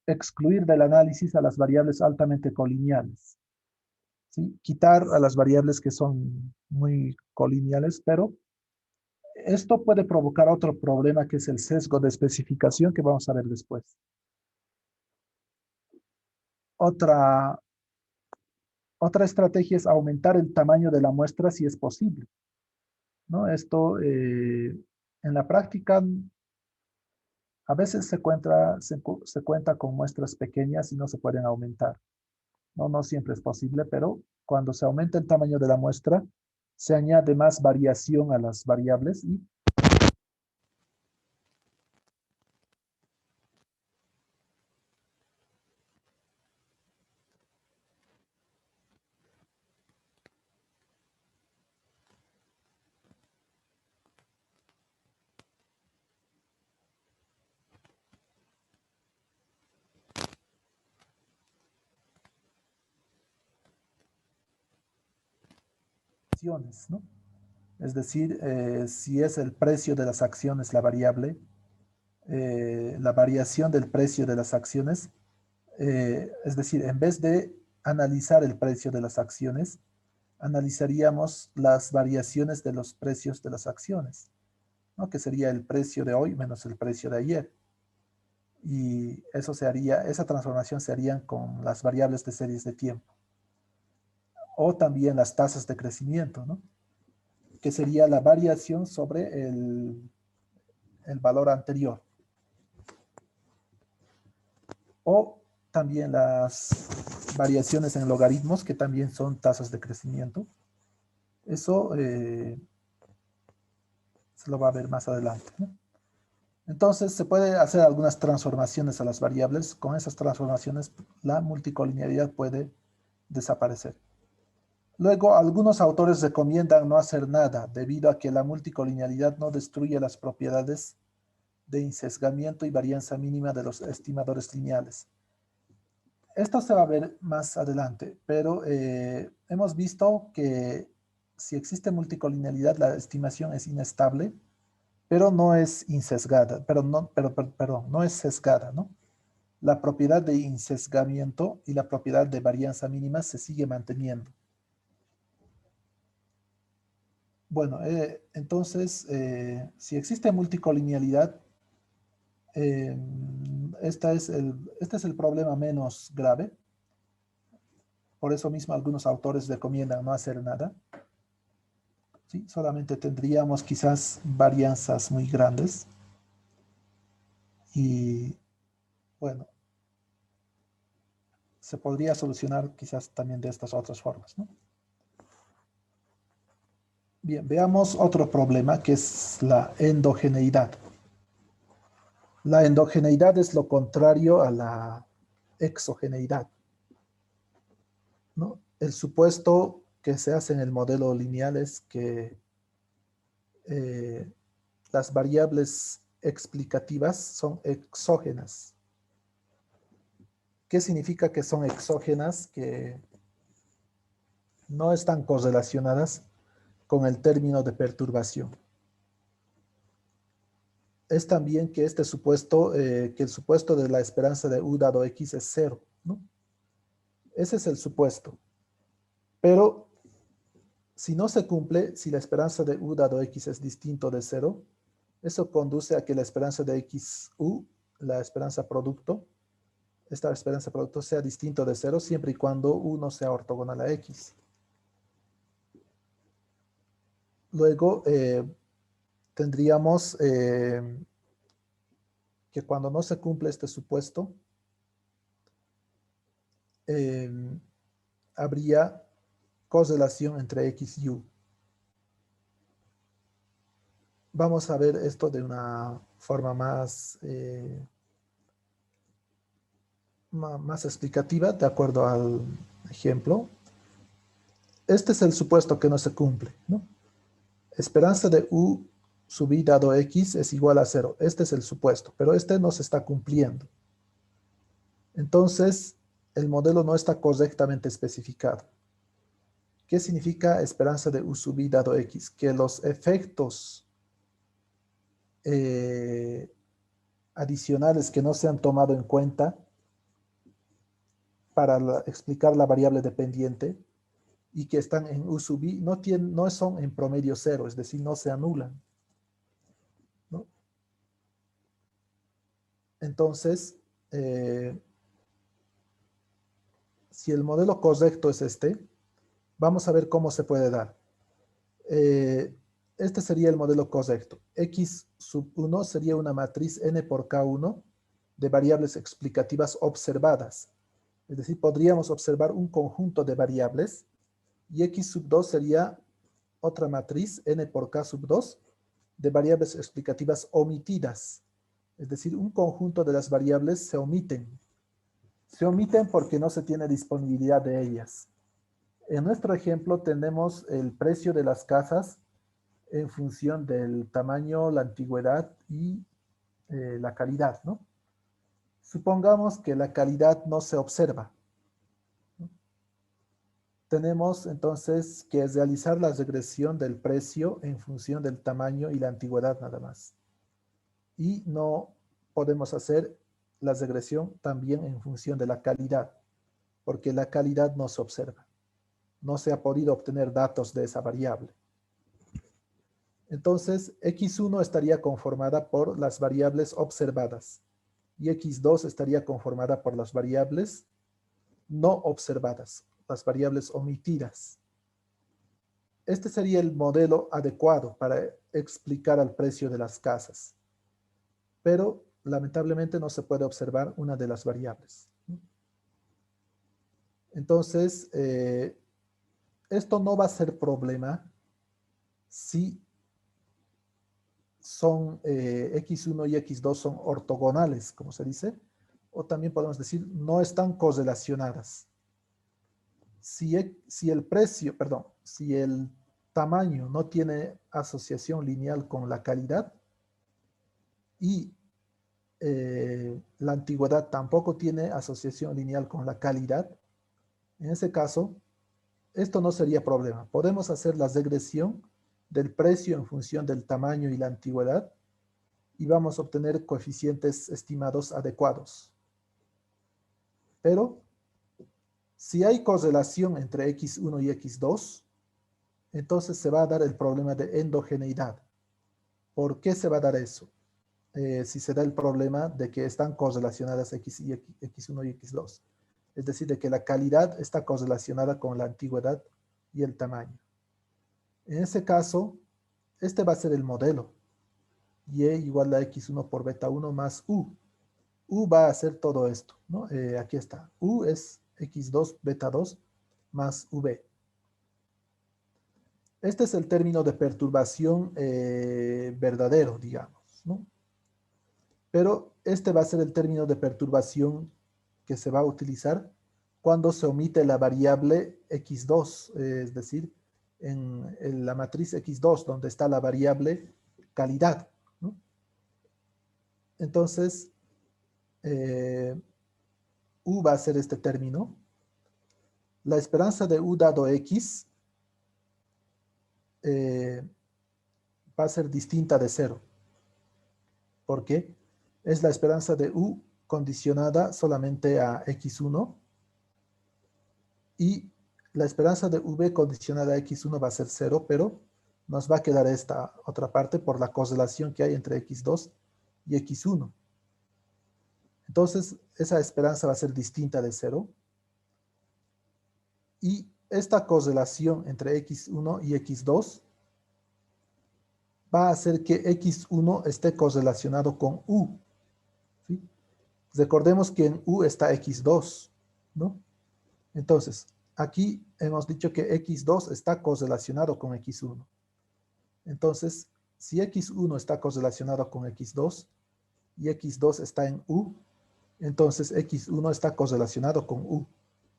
excluir del análisis a las variables altamente colineales. ¿Sí? Quitar a las variables que son muy colineales, pero esto puede provocar otro problema que es el sesgo de especificación que vamos a ver después. Otra estrategia es aumentar el tamaño de la muestra si es posible, ¿no? Esto en la práctica a veces se cuenta con muestras pequeñas y no se pueden aumentar. No siempre es posible, pero cuando se aumenta el tamaño de la muestra, se añade más variación a las variables y acciones, ¿no? Es decir, si es el precio de las acciones la variable, la variación del precio de las acciones, es decir, en vez de analizar el precio de las acciones, analizaríamos las variaciones de los precios de las acciones, ¿no? Que sería el precio de hoy menos el precio de ayer. Y eso se haría, esa transformación se haría con las variables de series de tiempo. O también las tasas de crecimiento, ¿no? Que sería la variación sobre el valor anterior. O también las variaciones en logaritmos, que también son tasas de crecimiento. Eso se lo va a ver más adelante, ¿no? Entonces, se puede hacer algunas transformaciones a las variables. Con esas transformaciones, la multicolinealidad puede desaparecer. Luego, algunos autores recomiendan no hacer nada, debido a que la multicolinealidad no destruye las propiedades de insesgamiento y varianza mínima de los estimadores lineales. Esto se va a ver más adelante, pero hemos visto que si existe multicolinealidad, la estimación es inestable, pero no es insesgada, perdón, no es sesgada, ¿no? La propiedad de insesgamiento y la propiedad de varianza mínima se sigue manteniendo. Bueno, entonces, si existe multicolinealidad, este es el problema menos grave. Por eso mismo algunos autores recomiendan no hacer nada. ¿Sí? Solamente tendríamos quizás varianzas muy grandes. Y bueno, se podría solucionar quizás también de estas otras formas, ¿no? Bien, veamos otro problema que es la endogeneidad. La endogeneidad es lo contrario a la exogeneidad, ¿no? El supuesto que se hace en el modelo lineal es que eh, las variables explicativas son exógenas. ¿Qué significa que son exógenas? Que no están correlacionadas con el término de perturbación. Es también que este supuesto, que el supuesto de la esperanza de U dado X es cero, ¿no? Ese es el supuesto. Pero si no se cumple, si la esperanza de U dado X es distinto de cero, eso conduce a que la esperanza de XU, la esperanza producto, esta esperanza producto sea distinto de cero siempre y cuando U no sea ortogonal a X. Luego tendríamos que cuando no se cumple este supuesto, habría correlación entre X y U. Vamos a ver esto de una forma más explicativa, de acuerdo al ejemplo. Este es el supuesto que no se cumple, ¿no? Esperanza de U sub I dado X es igual a cero. Este es el supuesto, pero este no se está cumpliendo. Entonces, el modelo no está correctamente especificado. ¿Qué significa esperanza de U sub I dado X? Que los efectos adicionales que no se han tomado en cuenta para explicar la variable dependiente y que están en U sub I no son en promedio cero, es decir, no se anulan, ¿no? Entonces, si el modelo correcto es este, vamos a ver cómo se puede dar. Este sería el modelo correcto. X sub 1 sería una matriz n por K1 de variables explicativas observadas. Es decir, podríamos observar un conjunto de variables y X sub 2 sería otra matriz, n por k sub 2, de variables explicativas omitidas. Es decir, un conjunto de las variables se omiten. Se omiten porque no se tiene disponibilidad de ellas. En nuestro ejemplo tenemos el precio de las casas en función del tamaño, la antigüedad y la calidad, ¿no? Supongamos que la calidad no se observa. Tenemos entonces que realizar la regresión del precio en función del tamaño y la antigüedad nada más. Y no podemos hacer la regresión también en función de la calidad, porque la calidad no se observa. No se ha podido obtener datos de esa variable. Entonces, x1 estaría conformada por las variables observadas y x2 estaría conformada por las variables no observadas, las variables omitidas. Este sería el modelo adecuado para explicar el precio de las casas. Pero lamentablemente no se puede observar una de las variables. Entonces, esto no va a ser problema si son x1 y x2 son ortogonales, como se dice, o también podemos decir no están correlacionadas. Si el precio, perdón, si el tamaño no tiene asociación lineal con la calidad y la antigüedad tampoco tiene asociación lineal con la calidad, en ese caso, esto no sería problema. Podemos hacer la regresión del precio en función del tamaño y la antigüedad y vamos a obtener coeficientes estimados adecuados. Pero si hay correlación entre x1 y x2, entonces se va a dar el problema de endogeneidad. ¿Por qué se va a dar eso? Si se da el problema de que están correlacionadas x1 y x2. Es decir, de que la calidad está correlacionada con la antigüedad y el tamaño. En ese caso, este va a ser el modelo. Y igual a x1 por beta 1 más u. U va a hacer todo esto, ¿no? Aquí está. U es x2 beta 2 más v. Este es el término de perturbación verdadero, digamos, ¿no? Pero este va a ser el término de perturbación que se va a utilizar cuando se omite la variable x2, es decir, en la matriz x2, donde está la variable calidad, ¿no? Entonces, u va a ser este término. La esperanza de u dado x va a ser distinta de 0. ¿Por qué? Es la esperanza de u condicionada solamente a x1 y la esperanza de v condicionada a x1 va a ser 0, pero nos va a quedar esta otra parte por la correlación que hay entre x2 y x1. Entonces, esa esperanza va a ser distinta de 0. Y esta correlación entre x1 y x2 va a hacer que x1 esté correlacionado con u, ¿sí? Recordemos que en u está x2, ¿no? Entonces, aquí hemos dicho que x2 está correlacionado con x1. Entonces, si x1 está correlacionado con x2 y x2 está en u, entonces x1 está correlacionado con u,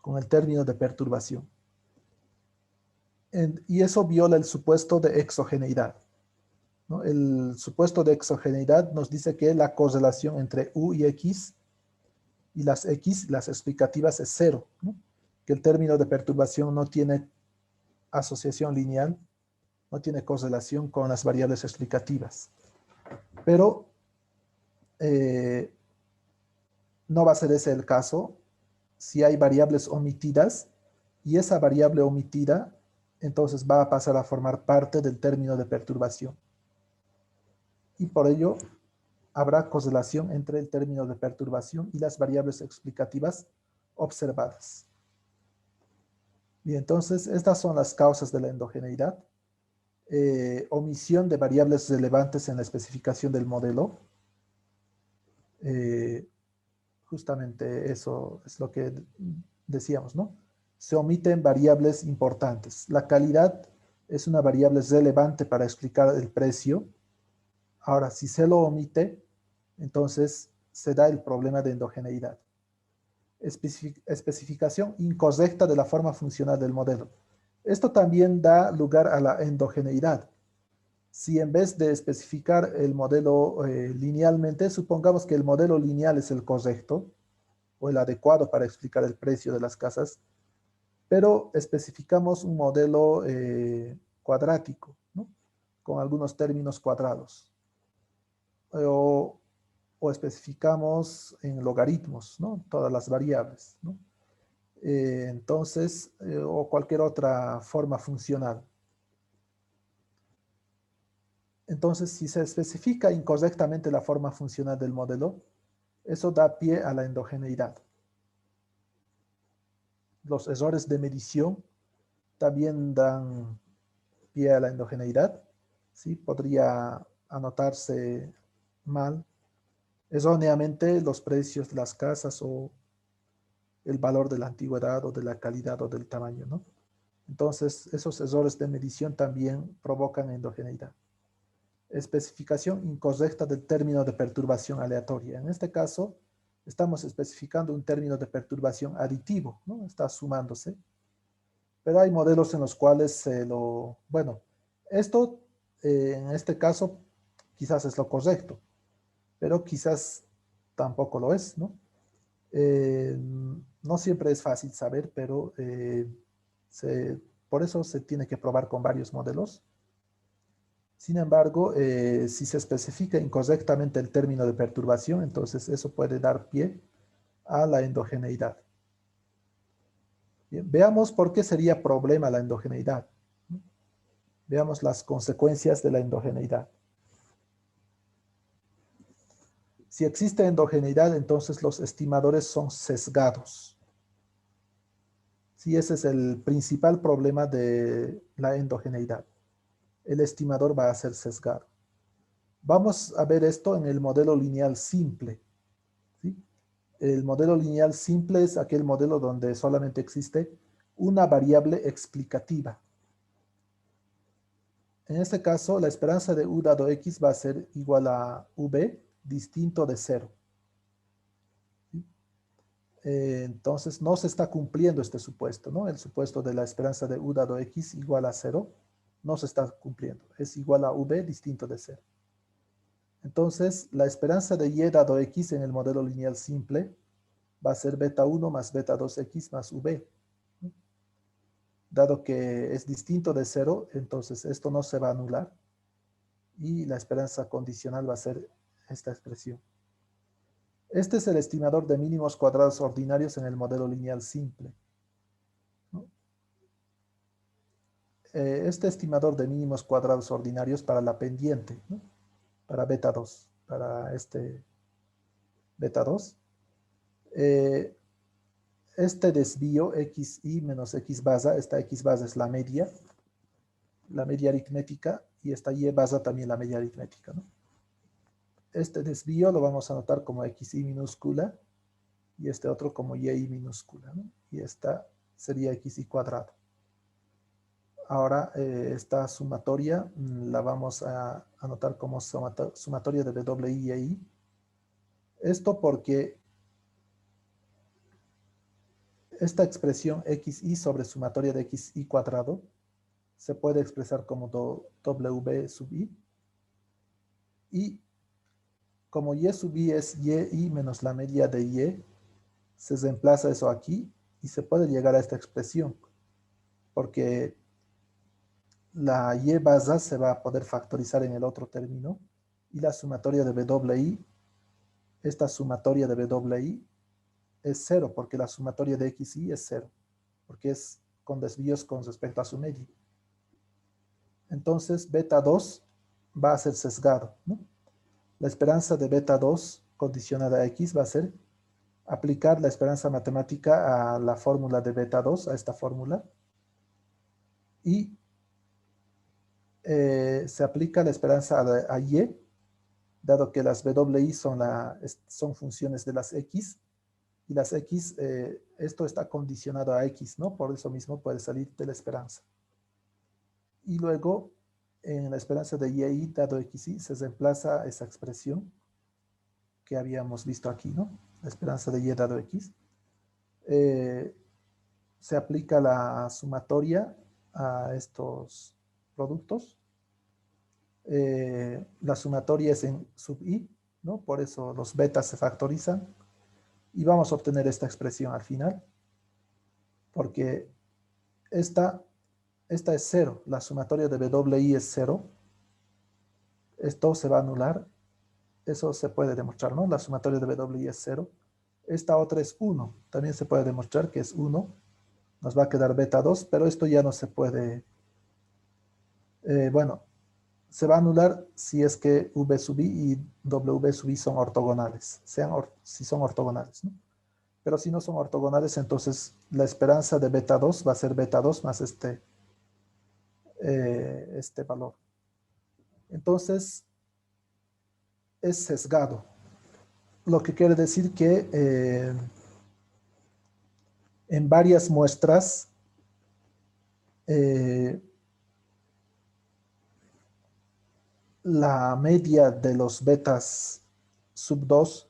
con el término de perturbación. Y eso viola el supuesto de exogeneidad, ¿no? El supuesto de exogeneidad nos dice que la correlación entre u y x, las explicativas, es 0, ¿no? Que el término de perturbación no tiene asociación lineal, no tiene correlación con las variables explicativas. Pero no va a ser ese el caso si hay variables omitidas y esa variable omitida entonces va a pasar a formar parte del término de perturbación. Y por ello habrá correlación entre el término de perturbación y las variables explicativas observadas. Y entonces estas son las causas de la endogeneidad. Omisión de variables relevantes en la especificación del modelo. Justamente eso es lo que decíamos, ¿no? Se omiten variables importantes. La calidad Es una variable relevante para explicar el precio. Ahora, si se lo omite, entonces se da el problema de endogeneidad. Especificación incorrecta de la forma funcional del modelo. Esto también da lugar a la endogeneidad. Si en vez de especificar el modelo linealmente, supongamos que el modelo lineal es el correcto o el adecuado para explicar el precio de las casas, pero especificamos un modelo cuadrático, ¿no? Con algunos términos cuadrados. O, o especificamos en logaritmos, ¿no? Todas las variables, ¿no? Entonces, o cualquier otra forma funcional. Entonces, si se especifica incorrectamente la forma funcional del modelo, eso da pie a la endogeneidad. Los errores de medición también dan pie a la endogeneidad, ¿sí? Podría anotarse mal, erróneamente, los precios de las casas o el valor de la antigüedad o de la calidad o del tamaño, ¿no? Entonces, esos errores de medición también provocan endogeneidad. Especificación incorrecta del término de perturbación aleatoria. En este caso, estamos especificando un término de perturbación aditivo, ¿no? Está sumándose. Pero hay modelos en los cuales bueno, esto en este caso quizás es lo correcto, pero quizás tampoco lo es, ¿no? No siempre es fácil saber, pero por eso se tiene que probar con varios modelos. Sin embargo, si se especifica incorrectamente el término de perturbación, entonces eso puede dar pie a la endogeneidad. Bien, veamos por qué sería problema la endogeneidad. Veamos las consecuencias de la endogeneidad. Si existe endogeneidad, entonces los estimadores son sesgados. Sí, ese es el principal problema de la endogeneidad. El estimador va a ser sesgado. Vamos a ver esto en el modelo lineal simple, ¿sí? El modelo lineal simple es aquel modelo donde solamente existe una variable explicativa. En este caso, la esperanza de U dado X va a ser igual a V distinto de 0. Entonces, no se está cumpliendo este supuesto, ¿no? El supuesto de la esperanza de U dado X igual a 0 no se está cumpliendo. Es igual a V distinto de 0. Entonces, la esperanza de Y dado X en el modelo lineal simple va a ser beta 1 más beta 2X más V. Dado que es distinto de 0, entonces esto no se va a anular y la esperanza condicional va a ser esta expresión. Este es el estimador de mínimos cuadrados ordinarios en el modelo lineal simple, ¿no? Este estimador de mínimos cuadrados ordinarios para la pendiente, ¿no? Para beta 2, para este beta 2. Este desvío xi menos x basa, esta x basa es la media aritmética, y esta y basa también la media aritmética, ¿no? Este desvío lo vamos a anotar como xi minúscula y este otro como y minúscula, ¿no? Y esta sería xi cuadrado. Ahora esta sumatoria la vamos a anotar como sumatoria de wi y i. Esto porque esta expresión xi sobre sumatoria de xi cuadrado se puede expresar como w sub i. Y como y sub i es y menos la media de y, se reemplaza eso aquí y se puede llegar a esta expresión. Porque la y basa se va a poder factorizar en el otro término y la sumatoria de wi, esta sumatoria de wi es 0 porque la sumatoria de xi es 0 porque es con desvíos con respecto a su media. Entonces beta 2 va a ser sesgado, ¿no? La esperanza de beta 2 condicionada a x va a ser aplicar la esperanza matemática a la fórmula de beta 2, a esta fórmula, y se aplica la esperanza a y, dado que las wi son funciones de las x, y las x, esto está condicionado a x, ¿no? Por eso mismo puede salir de la esperanza. Y luego, en la esperanza de y dado xy, se reemplaza esa expresión que habíamos visto aquí, ¿no? La esperanza de y dado x. Se aplica la sumatoria a estos productos. La sumatoria es en sub i, ¿no? Por eso los betas se factorizan. Y vamos a obtener esta expresión al final, porque esta es cero. La sumatoria de wi es cero. Esto se va a anular. Eso se puede demostrar, ¿no? La sumatoria de wi es cero. Esta otra es 1. También se puede demostrar que es 1. Nos va a quedar beta 2, pero esto ya no se puede. Bueno, se va a anular si es que v sub i y w sub i son ortogonales. Si son ortogonales, ¿no? Pero si no son ortogonales, entonces la esperanza de beta 2 va a ser beta 2 más este valor. Entonces, es sesgado. Lo que quiere decir que en varias muestras la media de los betas sub 2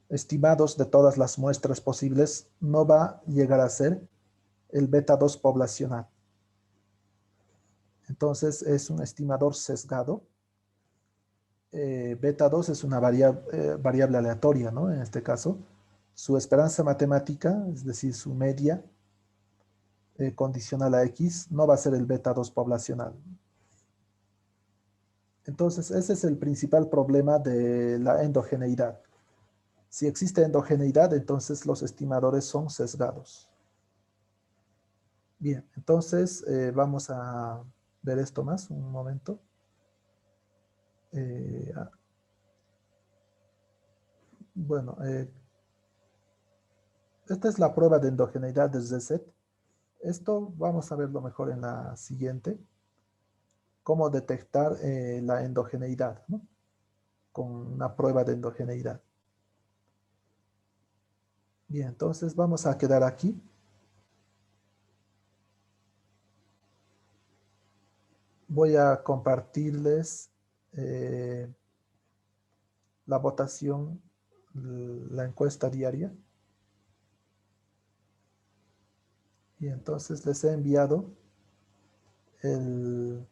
estimados de todas las muestras posibles no va a llegar a ser el beta 2 poblacional. Entonces es un estimador sesgado. Beta 2 es una variable aleatoria, ¿no? En este caso, su esperanza matemática, es decir, su media condicional a X, no va a ser el beta 2 poblacional. Entonces, ese es el principal problema de la endogeneidad. Si existe endogeneidad, entonces los estimadores son sesgados. Bien, entonces vamos a ver esto más un momento. Bueno, esta es la prueba de endogeneidad de ZZ. Esto vamos a verlo mejor en la siguiente. Cómo detectar la endogeneidad, ¿no? Con una prueba de endogeneidad. Bien, entonces vamos a quedar aquí. Voy a compartirles la votación, la encuesta diaria. Y entonces les he enviado el